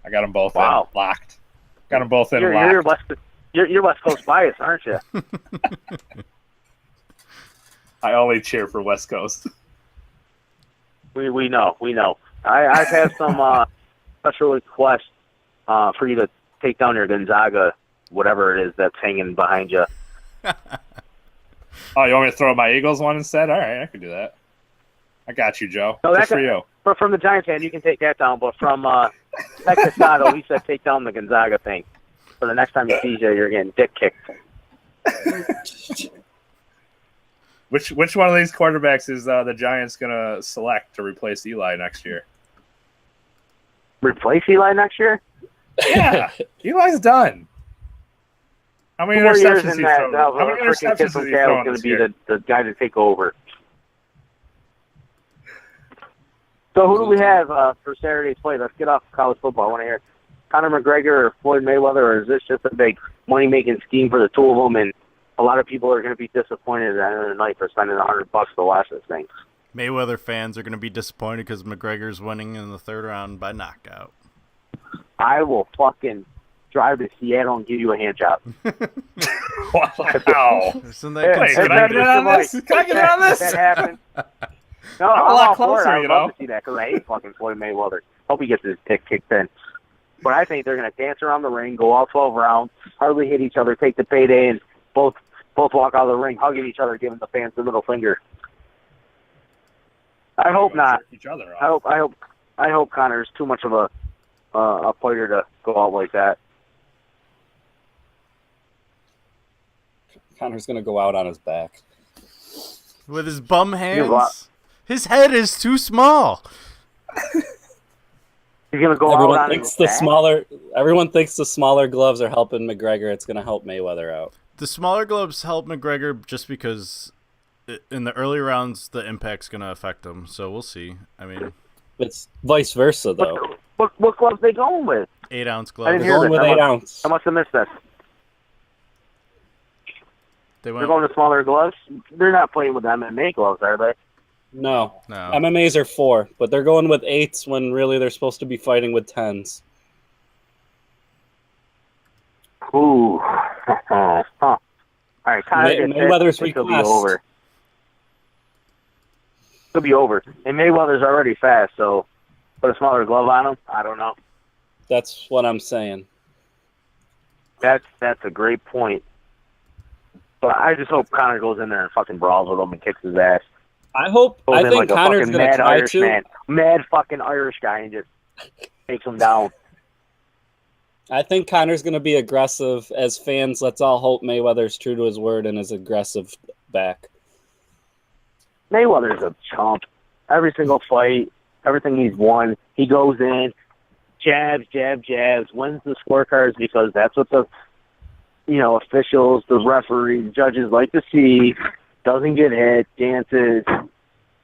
I got them both in locked. Got them both in locked. You're West Coast biased, aren't you? I only cheer for West Coast. We know. I've had some special requests for you to take down your Gonzaga, whatever it is that's hanging behind you. Oh, you want me to throw my Eagles one instead? All right, I can do that. I got you, Joe. No, just for you. But from the Giants fan, you can take that down. But from Heck, Casado, he said take down the Gonzaga thing. So the next time he sees you, you're getting dick kicked. Which one of these quarterbacks is the Giants gonna select to replace Eli next year? Replace Eli next year? Yeah, Eli's done. How many 2 more years interceptions in he's that, thrown? How many freaking interceptions kid has from he Seattle's thrown going this to be year? the guy to take over. So who do we have for Saturday's play? Let's get off college football. I want to hear Conor McGregor or Floyd Mayweather, or is this just a big money-making scheme for the two of them, and a lot of people are going to be disappointed at the end of the night for spending $100 to watch this thing? Mayweather fans are going to be disappointed because McGregor's winning in the third round by knockout. I will fucking drive to Seattle and give you a hand job. Wow. Isn't that Can I get on this? Can I get on this? That happened. No, I'm a I'm lot all for closer, it. I you would love know. to see that because I hate fucking Floyd Mayweather. Hope he gets his dick kicked in. But I think they're going to dance around the ring, go all 12 rounds, hardly hit each other, take the payday, and both walk out of the ring, hugging each other, giving the fans the middle finger. I hope not. Each other off. I hope Conor's too much of a player to go out like that. Conor's going to go out on his back. With his bum go out- hands? His head is too small. He's going to go Everyone out on thinks his the back? Everyone thinks the smaller gloves are helping McGregor. It's going to help Mayweather out. The smaller gloves help McGregor just because in the early rounds the impact's going to affect him. So we'll see. I mean, It's vice versa, though. What gloves they going with? 8-ounce I didn't gloves. hear Going this. with 8 ounce. I must have missed this. They They're went, going to smaller gloves? They're not playing with MMA gloves, are they? No. no. MMAs are 4, but they're going with 8s when really they're supposed to be fighting with 10s. Ooh. Huh. All right, Conor gets hit, Mayweather's it could be request. over. Could be over. And Mayweather's already fast, so put a smaller glove on him? I don't know. That's what I'm saying. That's a great point. But I just hope Conor goes in there and fucking brawls with him and kicks his ass. I Goes in think like a Conor's fucking going to mad try Irish to. man. Mad fucking Irish guy and just takes him down. I think Conor's going to be aggressive. As fans, let's all hope Mayweather's true to his word and is aggressive back. Mayweather's a chump. Every single fight, everything he's won, he goes in, jabs, wins the scorecards because that's what the officials, the referees, judges like to see. Doesn't get hit, dances,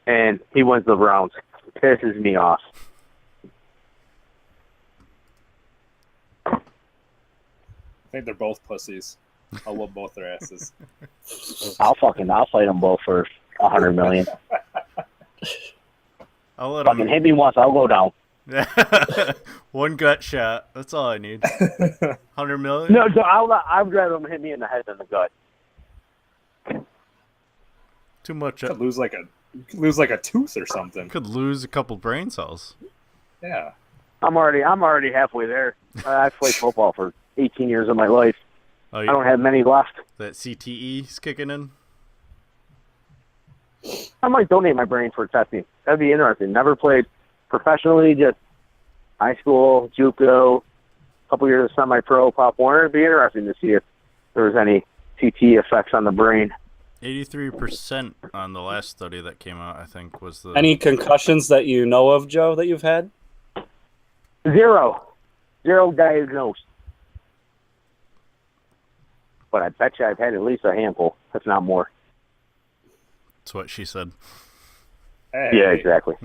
and he wins the rounds. Pisses me off. I think they're both pussies. I'll whoop both their asses. I'll fight them both for $100 million. I'll let Fucking hit me once, I'll go down. One gut shot. That's all I need. 100 million? No, so I'd rather them hit me in the head than the gut. Too much. Could lose like a tooth or something. Could lose a couple brain cells. Yeah. I'm already halfway there. I played football for 18 years of my life. Oh, I don't have many left. That CTE's kicking in? I might donate my brain for testing. That'd be interesting. Never played professionally, just high school, JUCO, a couple years of semi-pro, Pop Warner. It'd be interesting to see if there was any CTE effects on the brain. 83% on the last study that came out, I think, was the... Any concussions that you know of, Joe, that you've had? Zero diagnosed. But I bet you I've had at least a handful, if not more. That's what she said. Hey. Yeah, exactly.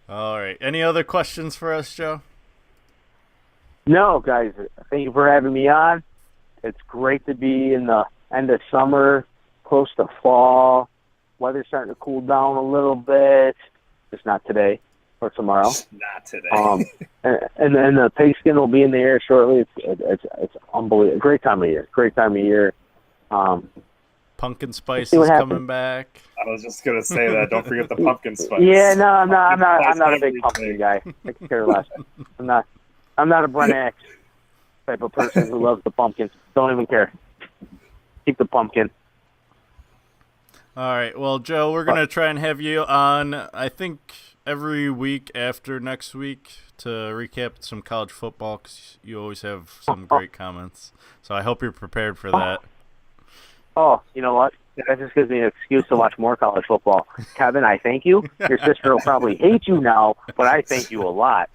All right. Any other questions for us, Joe? No, guys, thank you for having me on. It's great to be in the end of summer, close to fall. Weather's starting to cool down a little bit. Just not today or tomorrow. Not today. And then the pigskin will be in the air shortly. It's unbelievable. Great time of year. Pumpkin spice see what is happens. coming back. I was just gonna say that. Don't forget the pumpkin spice. Yeah, no, I'm not a big pumpkin guy. I can care less. I'm not a Brent Axe type of person who loves the pumpkin. Don't even care. Keep the pumpkin. All right. Well, Joe, we're going to try and have you on, I think, every week after next week to recap some college football because you always have some great comments. So I hope you're prepared for that. Oh, you know what? That just gives me an excuse to watch more college football. Kevin, I thank you. Your sister will probably hate you now, but I thank you a lot.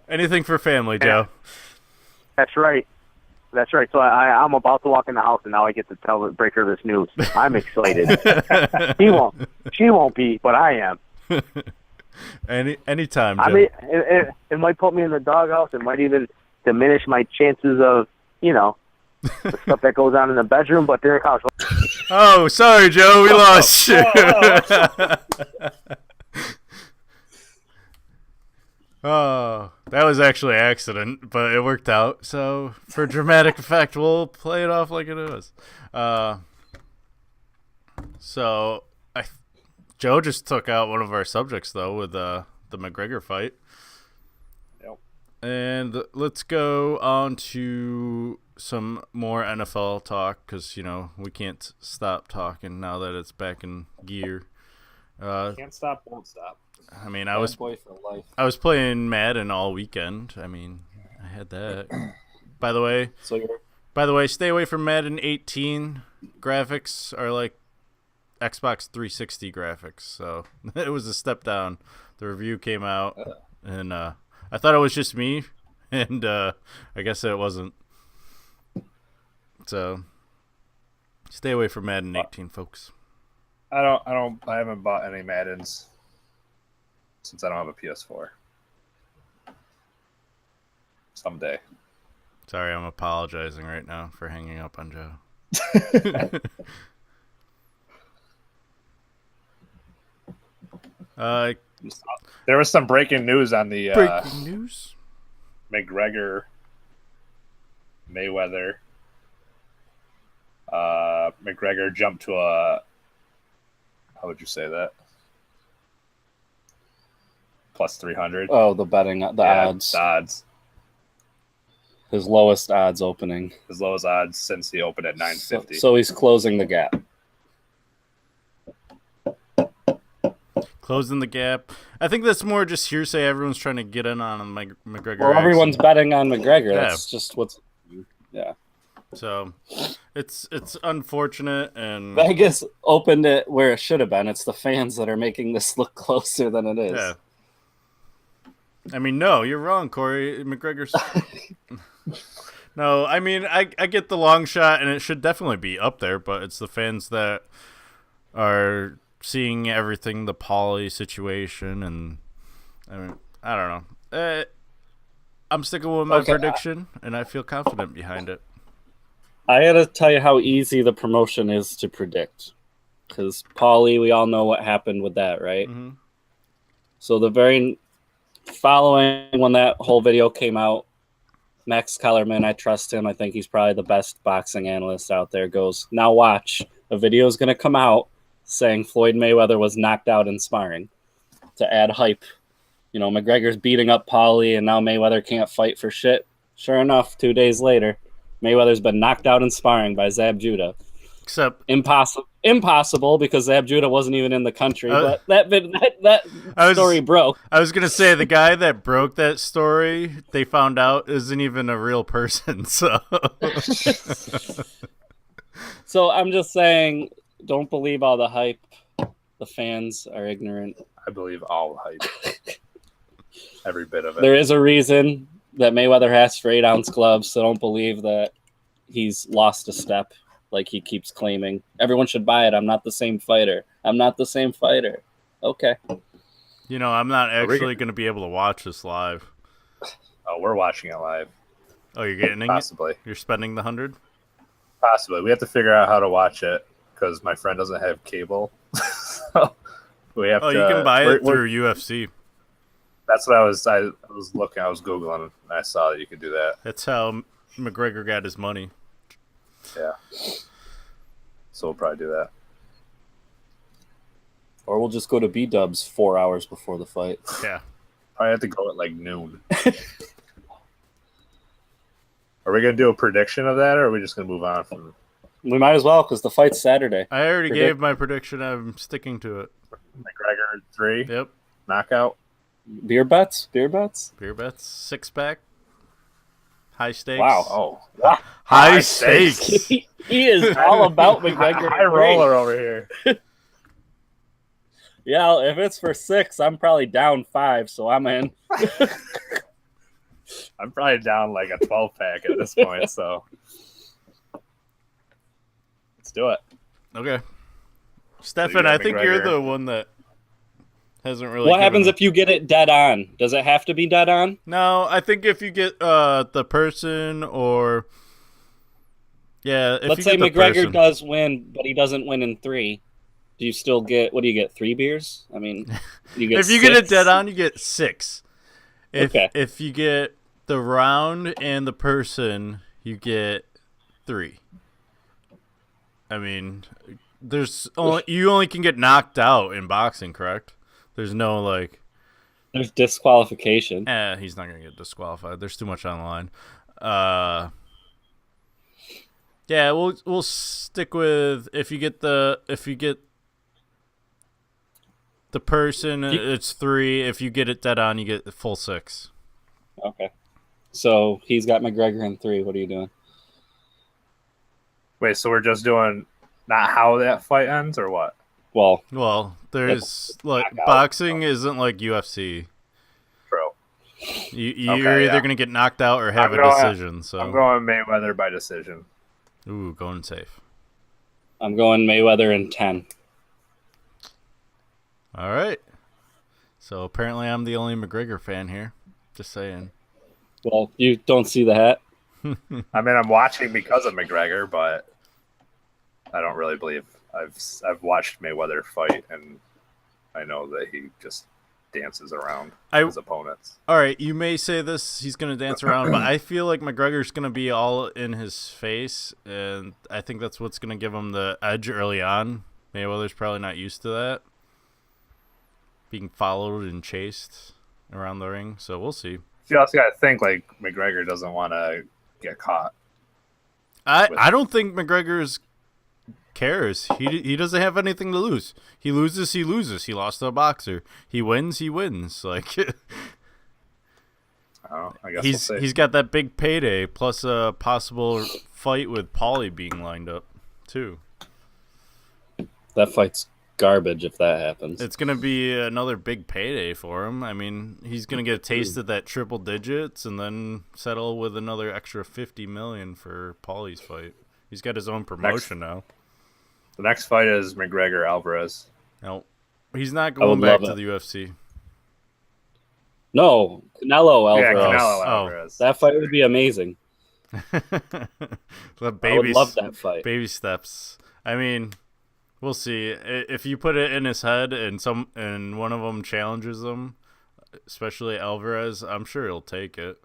Anything for family, Joe. That's right. That's right. So I'm about to walk in the house, and now I get to break her this news. I'm excited. She won't be, but I am. Anytime, Joe. I mean, it might put me in the doghouse. It might even diminish my chances of, the stuff that goes on in the bedroom, but they're college. Oh, sorry, Joe. We lost you. Oh, that was actually an accident, but it worked out. So, for dramatic effect, we'll play it off like it was. Joe just took out one of our subjects, though, with the McGregor fight. Yep. And let's go on to some more NFL talk because, we can't stop talking now that it's back in gear. Can't stop, won't stop. I mean, I was playing Madden all weekend. I mean, I had that. By the way, stay away from Madden 18. Graphics are like Xbox 360 graphics, so it was a step down. The review came out, and I thought it was just me, and I guess it wasn't. So, stay away from Madden 18, folks. I haven't bought any Maddens since I don't have a PS4. Someday. Sorry, I'm apologizing right now for hanging up on Joe. There was some breaking news on the breaking news. McGregor Mayweather. McGregor jumped to a, how would you say that? Plus 300. Oh, the betting, the odds. The odds. His lowest odds opening. His lowest odds since he opened at 950. So he's closing the gap. Closing the gap. I think that's more just hearsay. Everyone's trying to get in on McGregor. Well, everyone's betting on McGregor. Yeah. That's just what's... Yeah. So, it's unfortunate, and Vegas opened it where it should have been. It's the fans that are making this look closer than it is. Yeah. I mean, no, you're wrong, Cory. McGregor's... No, I mean, I get the long shot, and it should definitely be up there, but it's the fans that are seeing everything, the Pauly situation, and I mean, I don't know. I'm sticking with my prediction, and I feel confident behind it. I gotta tell you how easy the promotion is to predict. Because Pauly, we all know what happened with that, right? Mm-hmm. So the very following, when that whole video came out, Max Kellerman, I trust him. I think he's probably the best boxing analyst out there. Goes, now watch. A video is going to come out saying Floyd Mayweather was knocked out in sparring to add hype. McGregor's beating up Pauly, and now Mayweather can't fight for shit. Sure enough, 2 days later, Mayweather's been knocked out in sparring by Zab Judah. Except impossible because Zab Judah wasn't even in the country. But that story broke. I was gonna say the guy that broke that story, they found out isn't even a real person. So, so I'm just saying, don't believe all the hype. The fans are ignorant. I believe all hype. Every bit of it. There is a reason that Mayweather has for 8-ounce gloves, so don't believe that he's lost a step like he keeps claiming. Everyone should buy it. I'm not the same fighter. Okay. I'm not actually going to be able to watch this live. Oh, we're watching it live. Oh, you're getting Possibly. You're spending the 100? Possibly. We have to figure out how to watch it because my friend doesn't have cable. So we have to. You can buy it through UFC. That's what I was looking. I was Googling, and I saw that you could do that. That's how McGregor got his money. Yeah. So we'll probably do that. Or we'll just go to B-dubs 4 hours before the fight. Yeah. Probably have to go at like noon. Are we going to do a prediction of that, or are we just going to move on from... We might as well, because the fight's Saturday. I already gave my prediction. I'm sticking to it. McGregor 3. Yep. Knockout. Beer bets? Beer bets? Beer bets. 6-pack. High stakes. Wow. Oh. Wow. High stakes. He is all about McGregor. High roller over here. Yeah, if it's for 6, I'm probably down 5, so I'm in. I'm probably down like a 12-pack at this point, so let's do it. Okay. Steffan, I think you're the one that hasn't really. What happens if you get it dead on? Does it have to be dead on? No, I think if you get the person or let's say McGregor does win, but he doesn't win in 3. Do you still get? What do you get? 3 beers? I mean, you get. If you get it dead on, you get 6. Okay. If you get the round and the person, you get 3. I mean, you only can get knocked out in boxing, correct? There's no There's disqualification. He's not gonna get disqualified. There's too much on the line. Yeah, we'll stick with if you get the person, it's 3. If you get it dead on, you get the full 6. Okay. So he's got McGregor in 3. What are you doing? Wait, so we're just doing not how that fight ends or what? Well, there's boxing isn't like UFC. True. You're either gonna get knocked out or have a decision. So I'm going Mayweather by decision. Ooh, going safe. I'm going Mayweather in 10. All right. So apparently I'm the only McGregor fan here. Just saying. Well, you don't see the hat. I mean, I'm watching because of McGregor, but I don't really believe I've watched Mayweather fight, and I know that he just dances around his opponents. All right, you may say this, he's going to dance around, but I feel like McGregor's going to be all in his face, and I think that's what's going to give him the edge early on. Mayweather's probably not used to that, being followed and chased around the ring, so we'll see. You also got to think, like, McGregor doesn't want to get caught. I don't think McGregor's cares. He doesn't have anything to lose. He loses, he loses. He lost to a boxer. He wins, he wins. Like I guess he's got that big payday plus a possible fight with Paulie being lined up too. That fight's garbage if that happens. It's gonna be another big payday for him. I mean, he's gonna get a taste of that triple digits and then settle with another extra $50 million for Paulie's fight. He's got his own promotion now. The next fight is McGregor Alvarez. No, he's not going back to the UFC. No, Canelo Alvarez. Yeah, Canelo Alvarez. That fight would be amazing. I would love that fight. Baby steps. I mean, we'll see. If you put it in his head and one of them challenges him, especially Alvarez, I'm sure he'll take it.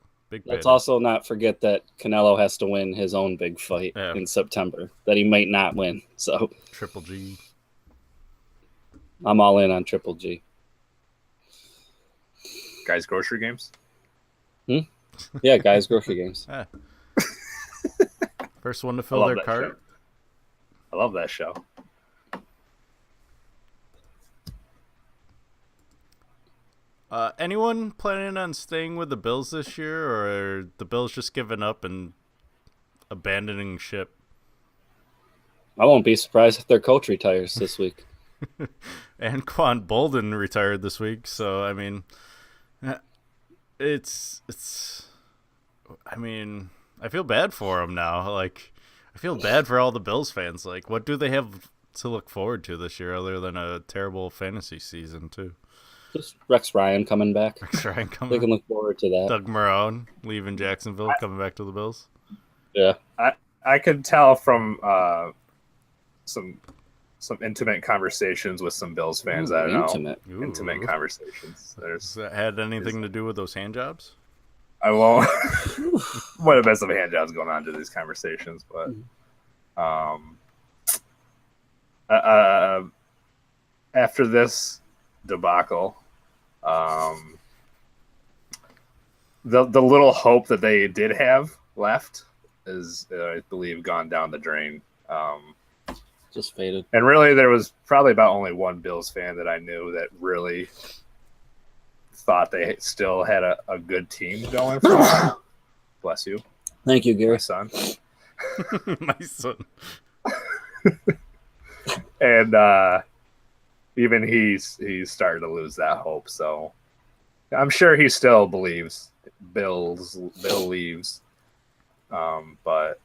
Let's also not forget that Canelo has to win his own big fight in September that he might not win. So Triple G. I'm all in on Triple G. Guys, grocery games? Yeah, guys, grocery games. First one to fill their cart. Show. I love that show. Anyone planning on staying with the Bills this year, or are the Bills just giving up and abandoning ship? I won't be surprised if their coach retires this week. And Quan Bolden retired this week, so I mean, it's. I mean, I feel bad for him now. Like, I feel bad for all the Bills fans. Like, what do they have to look forward to this year other than a terrible fantasy season too? Just Rex Ryan coming back. Rex Ryan coming. They can look forward to that. Doug Marrone leaving Jacksonville, coming back to the Bills. Yeah, I could tell from some intimate conversations with some Bills fans. I don't know. Intimate conversations. Has that had anything to do with those hand jobs? I won't. Might have been some hand jobs going on to these conversations, but after this debacle, the little hope that they did have left is, I believe, gone down the drain. Just faded. And really, there was probably about only one Bills fan that I knew that really thought they still had a good team going for them. Bless you. Thank you, Gary. My son. My son. And even he's starting to lose that hope. So I'm sure he still believes Bill leaves. But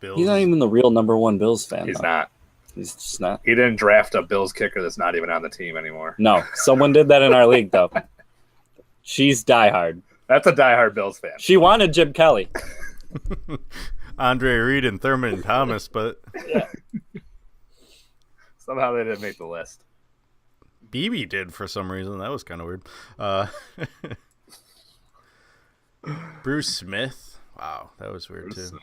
Bills. He's not even the real number one Bills fan. He's though. not. He's just not. He didn't draft a Bills kicker that's not even on the team anymore. No, someone did that in our league, though. She's diehard. That's a diehard Bills fan. She wanted Jim Kelly. Andre Reed and Thurman Thomas, but yeah. Somehow they didn't make the list. BB did for some reason. That was kind of weird. Bruce Smith. Wow, that was weird Bruce too. Smith.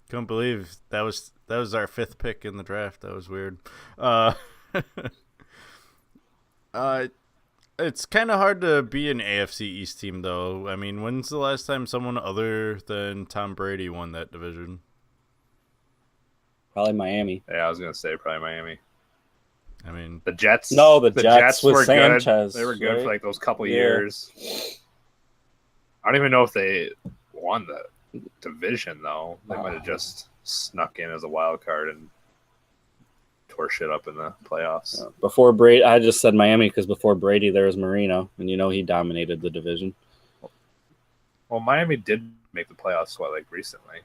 Couldn't believe that was our 5th pick in the draft. That was weird. It's kind of hard to be an AFC East team, though. I mean, when's the last time someone other than Tom Brady won that division? Probably Miami. Yeah, I was gonna say probably Miami. I mean, the Jets. No, the Jets with were Sanchez. Good. They were good right? for like those couple years. I don't even know if they won the division though. They might have just snuck in as a wild card and tore shit up in the playoffs. Before Brady, I just said Miami because before Brady there was Marino, and he dominated the division. Well, Miami did make the playoffs recently.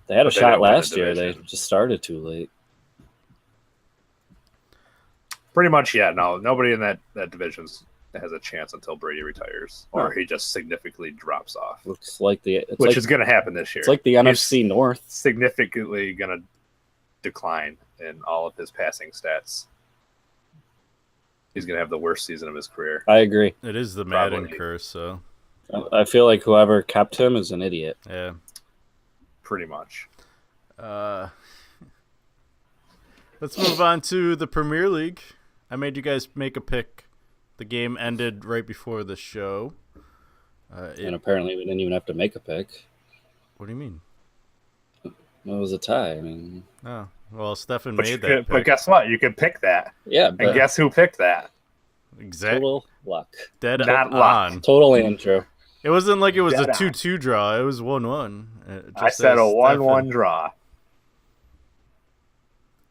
They had a But they shot didn't win the last year. They division. just started too late. Pretty much, yeah. No, nobody in that division has a chance until Brady retires or he just significantly drops off. Looks like which is going to happen this year. It's like the NFC North. Significantly going to decline in all of his passing stats. He's going to have the worst season of his career. I agree. It is the Probably. Madden curse, so I feel like whoever kept him is an idiot. yeah. Pretty much. Let's move on to the Premier League. I made you guys make a pick. The game ended right before the show. And apparently we didn't even have to make a pick. What do you mean? It was a tie. I mean, Oh, well, Steffan But, made that pick. but guess what? You can pick that. yeah, And but guess who picked that? Exactly. total luck. Dead Not on. luck. Totally untrue. It wasn't like it was Dead a on. 2-2 draw. It was 1-1. I said a 1-1 draw.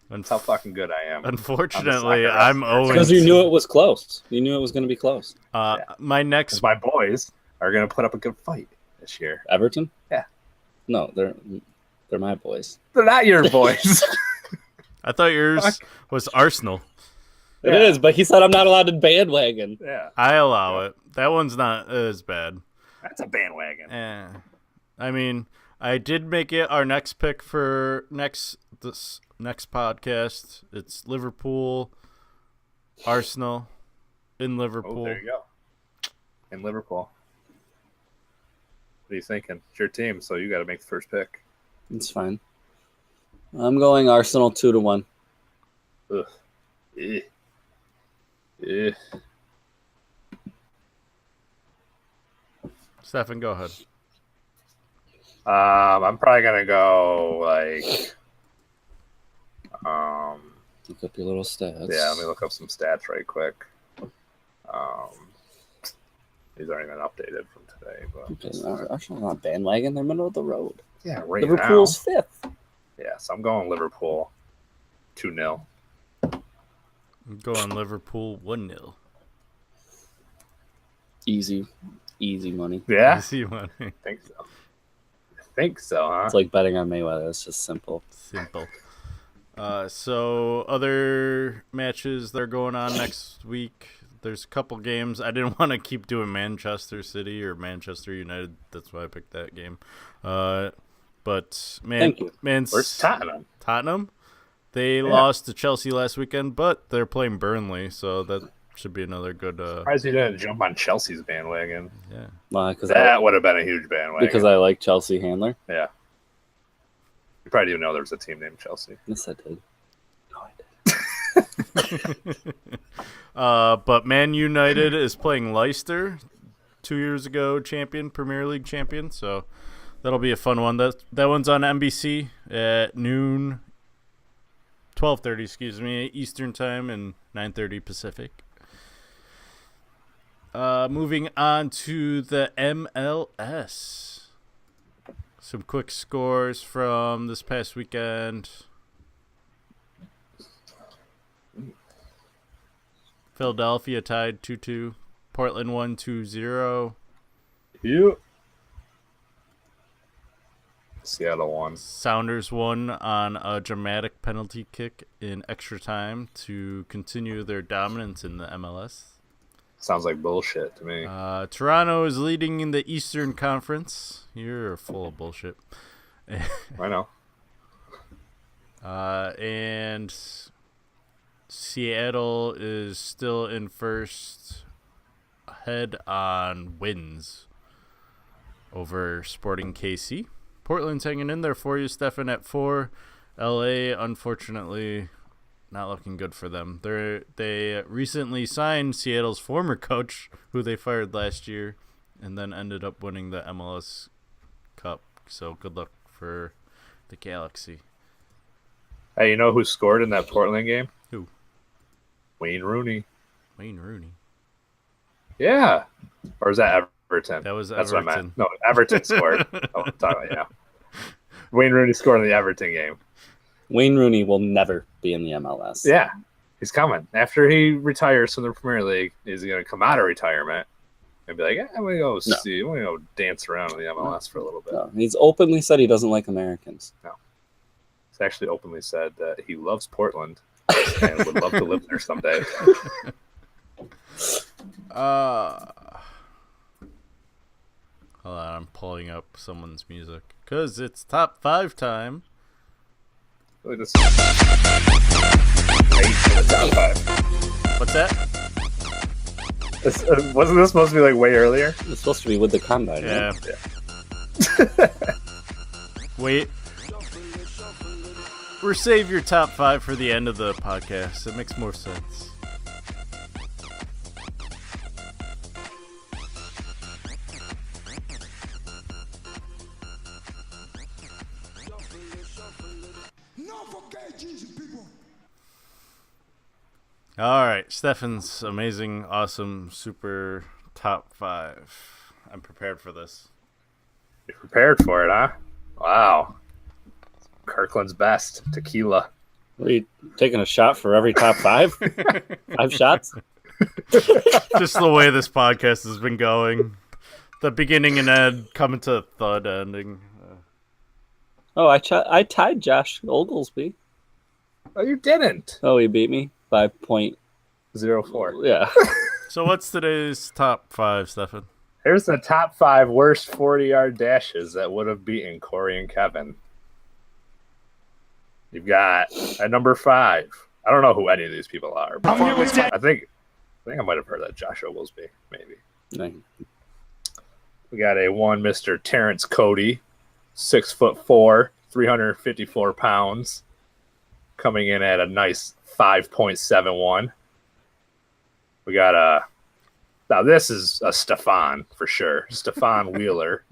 That's how Unf- fucking good I am. Unfortunately, I'm I'm 0. Because you knew it was close. You knew it was going to be close. My next 'Cause my boys are going to put up a good fight this year. Everton? Yeah. No, they're my boys. They're not your boys. I thought yours was Arsenal. It is, but he said I'm not allowed to bandwagon. Yeah. I allow it. That one's not as bad. That's a bandwagon. I mean, I did make it our next pick for this next podcast. It's Liverpool, Arsenal, in Liverpool. Oh, there you go. In Liverpool. What are you thinking? It's your team, so you got to make the first pick. It's fine. I'm going Arsenal 2-1. Ugh. Eh. Eh. Steffan, go ahead. I'm probably gonna go Look up your little stats. Yeah, let me look up some stats right quick. These aren't even updated from today, but Arsenal's not bandwagon. They're middle of the road. yeah, right Liverpool's now. 5th. Yeah, so I'm going Liverpool 2-0. I'm going Liverpool 1-0. Easy money. Yeah, Easy money. I think so, huh? It's like betting on Mayweather. It's just simple. Simple. So other matches that are going on next week. There's a couple games. I didn't want to keep doing Manchester City or Manchester United. That's why I picked that game. But Thank you. Where's Tottenham? Tottenham. They lost to Chelsea last weekend, but they're playing Burnley, so that should be another good. Surprised you didn't jump on Chelsea's bandwagon. Yeah. Well, because That would have been a huge bandwagon. because I like Chelsea Handler. Yeah. You probably didn't know there was a team named Chelsea. Yes, I did. But Man United is playing Leicester, 2 years ago Premier League champion. So that'll be a fun one. That one's on NBC at noon 12:30, excuse me, Eastern time and 9:30 Pacific. Moving on to the MLS. Some quick scores from this past weekend. Philadelphia tied 2-2. Portland won 2-0. You. Seattle won. Sounders won on a dramatic penalty kick in extra time to continue their dominance in the MLS. Sounds like bullshit to me. Toronto is leading in the Eastern Conference. You're full of bullshit. I know. And Seattle is still in first, ahead on wins over Sporting KC. Portland's hanging in there for you, Steffan, at 4. LA, unfortunately, not looking good for them. They recently signed Seattle's former coach, who they fired last year, and then ended up winning the MLS Cup. So good luck for the Galaxy. Hey, you know who scored in that Portland game? Who? Wayne Rooney. Wayne Rooney. Yeah. Or is that Everton? That was That's Everton. what I meant. No, Everton scored. Oh, I'm talking about, yeah. Wayne Rooney scored in the Everton game. Wayne Rooney will never be in the MLS. Yeah, he's coming. After he retires from the Premier League, he's going to come out of retirement and be like, I'm going to go see, I'm going to go dance around in the MLS for a little bit. No, he's openly said he doesn't like Americans. No. He's actually openly said that he loves Portland and would love to live there someday. Hold on, I'm pulling up someone's music because it's top 5 time. Look at this. Top 5. What's that? Wasn't this supposed to be like way earlier? It's supposed to be with the combine. Yeah. Right? Wait. We'll save your top 5 for the end of the podcast. It makes more sense. All right, Steffan's amazing, awesome, super top 5. I'm prepared for this. You're prepared for it, huh? Wow. Kirkland's best tequila. Are you taking a shot for every top 5? 5 shots? Just the way this podcast has been going. The beginning and end coming to a thud ending. Oh, I tied Josh Oglesby. Oh, you didn't. Oh, he beat me. 5.04. Yeah. So what's today's top 5, Steffan? Here's the top 5 worst 40-yard dashes that would have beaten Cory and Kevin. You've got at number 5. I don't know who any of these people are, but I think I might have heard that Josh Oglesby, maybe. No. We got a one Mr. Terrence Cody, 6'4", 354 pounds, coming in at a nice 5.71. We got now this is a Steffan for sure. Steffan Wheeler,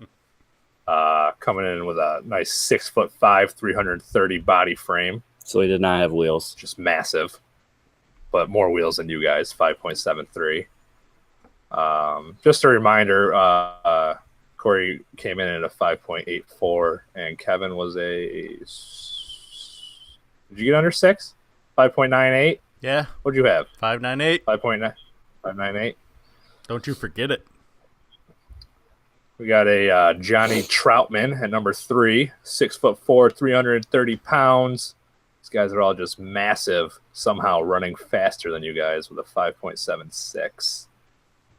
coming in with a nice 6'5", 330 body frame. So he did not have wheels. Just massive, but more wheels than you guys, 5.73. Just a reminder, Cory came in at a 5.84, and Kevin was a... Did you get under 6? 5.98? Yeah. What'd you have? 5.98. 5.98. Don't you forget it. We got a Johnny Troutman at number 3, 6'4", 330 pounds. These guys are all just massive, somehow running faster than you guys with a 5.76.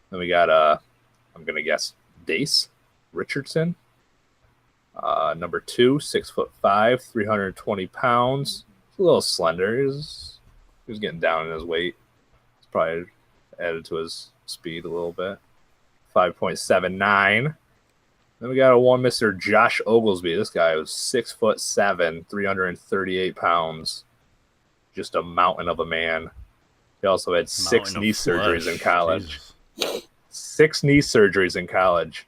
Then we got I'm gonna guess Dace Richardson, number 2, 6'5", 320 pounds. He's a little slender. He was getting down in his weight. It's probably added to his speed a little bit. 5.79. Then we got a one Mr. Josh Oglesby. This guy was 6'7", 338 pounds. Just a mountain of a man. He also had 6 knee surgeries in college. Jesus. 6 knee surgeries in college.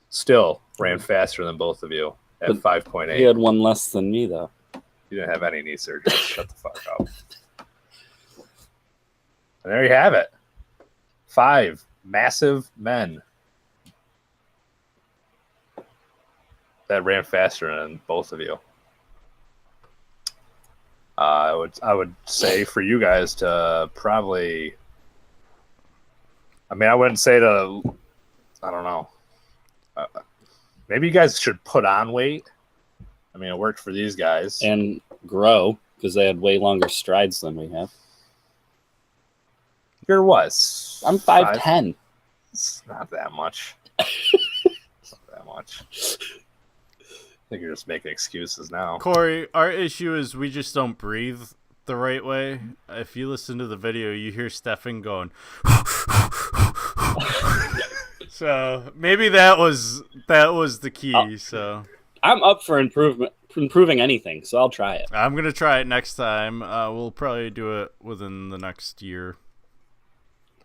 Still ran faster than both of you at 5.8. He had one less than me, though. You didn't have any knee surgery. Shut the fuck up. And there you have it. 5 massive men that ran faster than both of you. I would say for you guys to probably. I mean, I wouldn't say to. I don't know. Maybe you guys should put on weight. I mean, it worked for these guys. And grow, because they had way longer strides than we have. Here was. I'm 5'10". It's not that much. It's not that much. I think you're just making excuses now. Cory, our issue is we just don't breathe the right way. If you listen to the video, you hear Steffan going. So maybe that was the key. So I'm up for improving anything, so I'll try it. I'm gonna try it next time. We'll probably do it within the next year.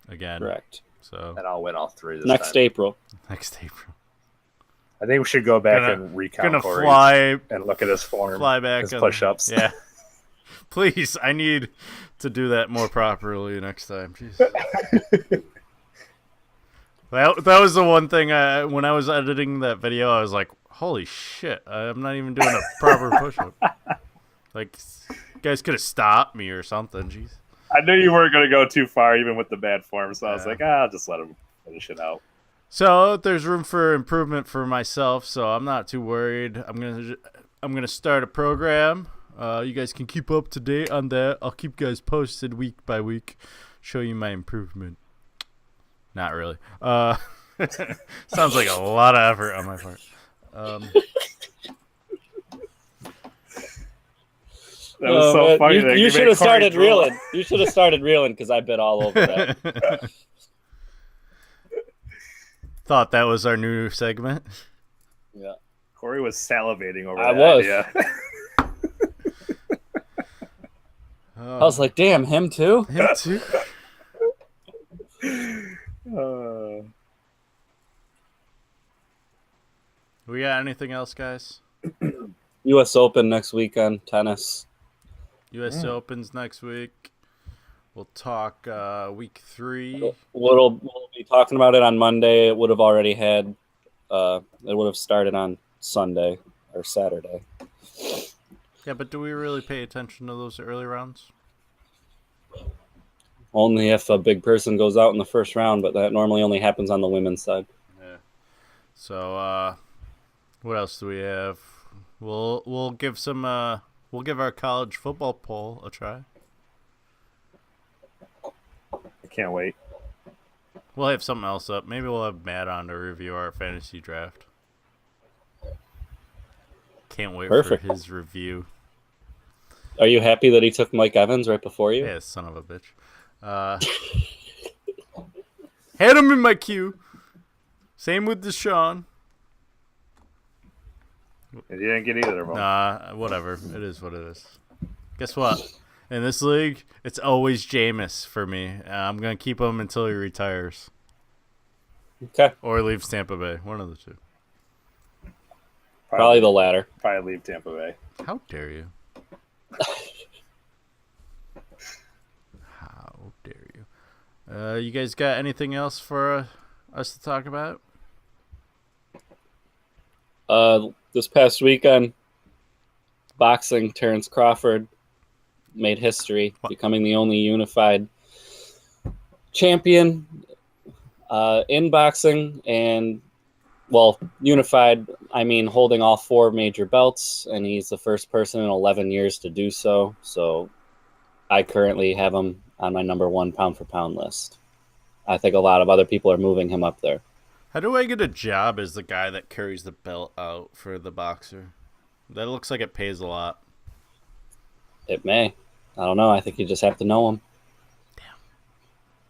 Again, correct. So and I'll win all 3 this next time. April. Next April. I think we should go back and recount Cory and look at his form, fly back, his push-ups. Yeah, please. I need to do that more properly next time. Jeez. That was the one thing when I was editing that video, I was like, holy shit, I'm not even doing a proper push-up. Like, you guys could have stopped me or something. Jeez. I knew you weren't going to go too far, even with the bad form, so I was like, I'll just let him finish it out. So there's room for improvement for myself, so I'm not too worried. I'm gonna start a program. You guys can keep up to date on that. I'll keep you guys posted week by week, show you my improvement. Not really. Sounds like a lot of effort on my part. That was so funny. You should have started reeling. You should have started reeling because I bit all over that. Thought that was our new segment. Yeah. Cory was salivating over I that was. idea. I was like, damn, him too? Him too? We got anything else, guys? U.S. Open next week on tennis. U.S. Open's next week. We'll talk week 3. We'll be talking about it on Monday. It would have already had. It would have started on Sunday or Saturday. Yeah, but do we really pay attention to those early rounds? Only if a big person goes out in the first round, but that normally only happens on the women's side. Yeah. So, what else do we have? We'll give our college football poll a try. I can't wait. We'll have something else up. Maybe we'll have Matt on to review our fantasy draft. Can't wait for his review. Are you happy that he took Mike Evans right before you? Yeah, son of a bitch. Had him in my queue. Same with Deshaun. You didn't get either of them. Nah, whatever. It is what it is. Guess what? In this league, it's always Jameis for me. I'm going to keep him until he retires. Okay. Or leaves Tampa Bay. One of the two. Probably the latter. Probably leave Tampa Bay. How dare you? How dare you? You guys got anything else for us to talk about? This past weekend, boxing, Terrence Crawford made history, becoming the only unified champion in boxing. And, well, unified, I mean holding all 4 major belts, and he's the first person in 11 years to do so. So I currently have him on my number 1 pound-for-pound list. I think a lot of other people are moving him up there. How do I get a job as the guy that carries the belt out for the boxer? That looks like it pays a lot. It may. I don't know. I think you just have to know him. Damn.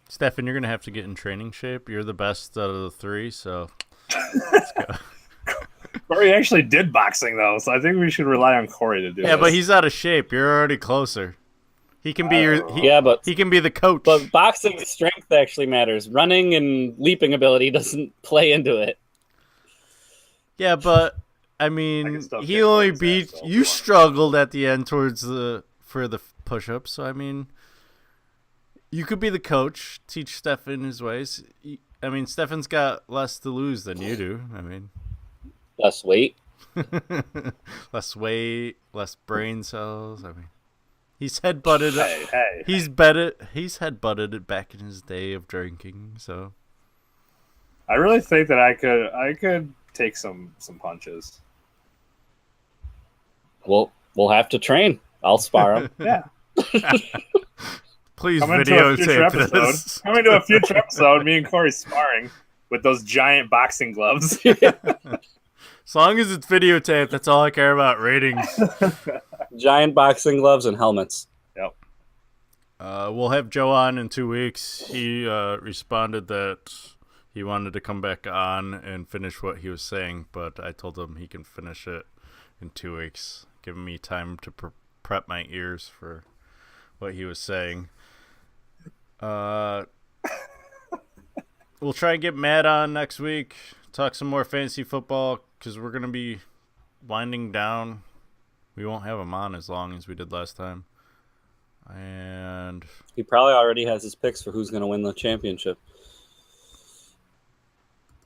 Steffan, you're going to have to get in training shape. You're the best out of the 3, so let's go. Cory actually did boxing, though, so I think we should rely on Cory to do it. Yeah, but he's out of shape. You're already closer. He can be he can be the coach. But boxing strength actually matters. Running and leaping ability doesn't play into it. Yeah, but I mean, still he kick only Cory's beat ass, so you. Struggled at the end for the push-ups. So I mean, you could be the coach, teach Steffan his ways. I mean, Steffan's got less to lose than you do. I mean, less weight, less weight, less brain cells. I mean, he's headbutted. Hey. He's headbutted it back in his day of drinking. So I really think that I could take some punches. Well, we'll have to train. I'll spar him. Yeah. Please videotape this. Coming to a future episode, me and Cory sparring with those giant boxing gloves. As long as it's videotaped, that's all I care about. Ratings. Giant boxing gloves and helmets. Yep. We'll have Joe on in 2 weeks. He responded that he wanted to come back on and finish what he was saying, but I told him he can finish it in 2 weeks, giving me time to prep my ears for what he was saying. We'll try and get Matt on next week, talk some more fantasy football, because we're going to be winding down. We won't have him on as long as we did last time. And he probably already has his picks for who's going to win the championship.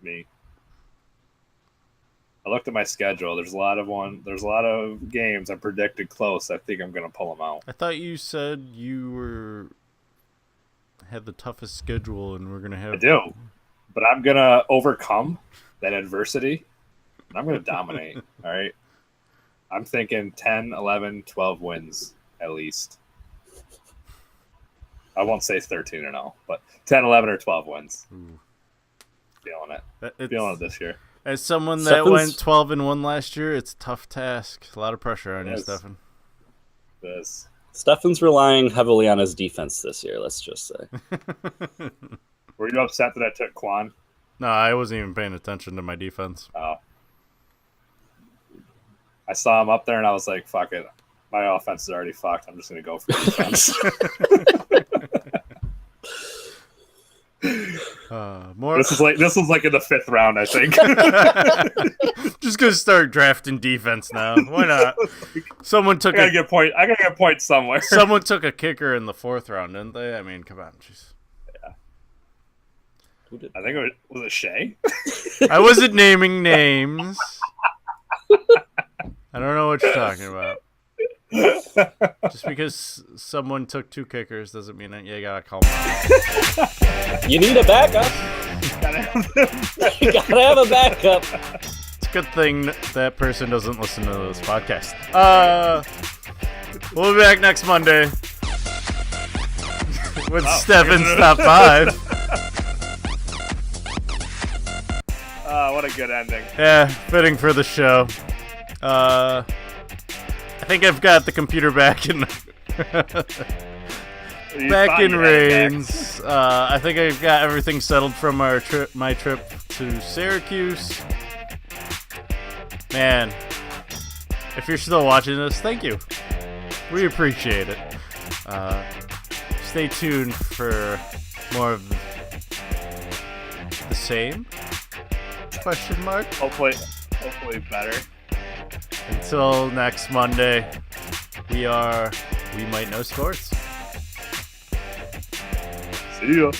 Me. I looked at my schedule. There's a lot of games I predicted close. I think I'm going to pull them out. I thought you said you had the toughest schedule and we're going to have... I do, but I'm going to overcome that adversity, and I'm going to dominate, all right? I'm thinking 10, 11, 12 wins at least. I won't say 13-0, but 10, 11, or 12 wins. Ooh. Feeling it. Feeling it this year. As someone that went 12-1 last year, it's a tough task. A lot of pressure on you, Steffan. This. Steffan's relying heavily on his defense this year, let's just say. Were you upset that I took Quan? No, I wasn't even paying attention to my defense. Oh. I saw him up there, and I was like, fuck it. My offense is already fucked. I'm just going to go for defense. This was like in the 5th round, I think. Just gonna start drafting defense now. Why not? Someone took. I gotta get points somewhere. Someone took a kicker in the 4th round, didn't they? I mean, come on, jeez. Yeah. I think was it Shea? I wasn't naming names. I don't know what you're talking about. Just because someone took 2 kickers doesn't mean that you gotta call them out. You need a backup. You gotta have a backup. It's a good thing that person doesn't listen to this podcast. We'll be back next Monday with Steffan's Top 5. What a good ending. Yeah, fitting for the show. I think I've got the computer back in reins. I think I've got everything settled from my trip to Syracuse. Man, if you're still watching this, thank you. We appreciate it. Stay tuned for more of the same? Question mark? Hopefully better. Until next Monday, we Might Know Sports. See ya.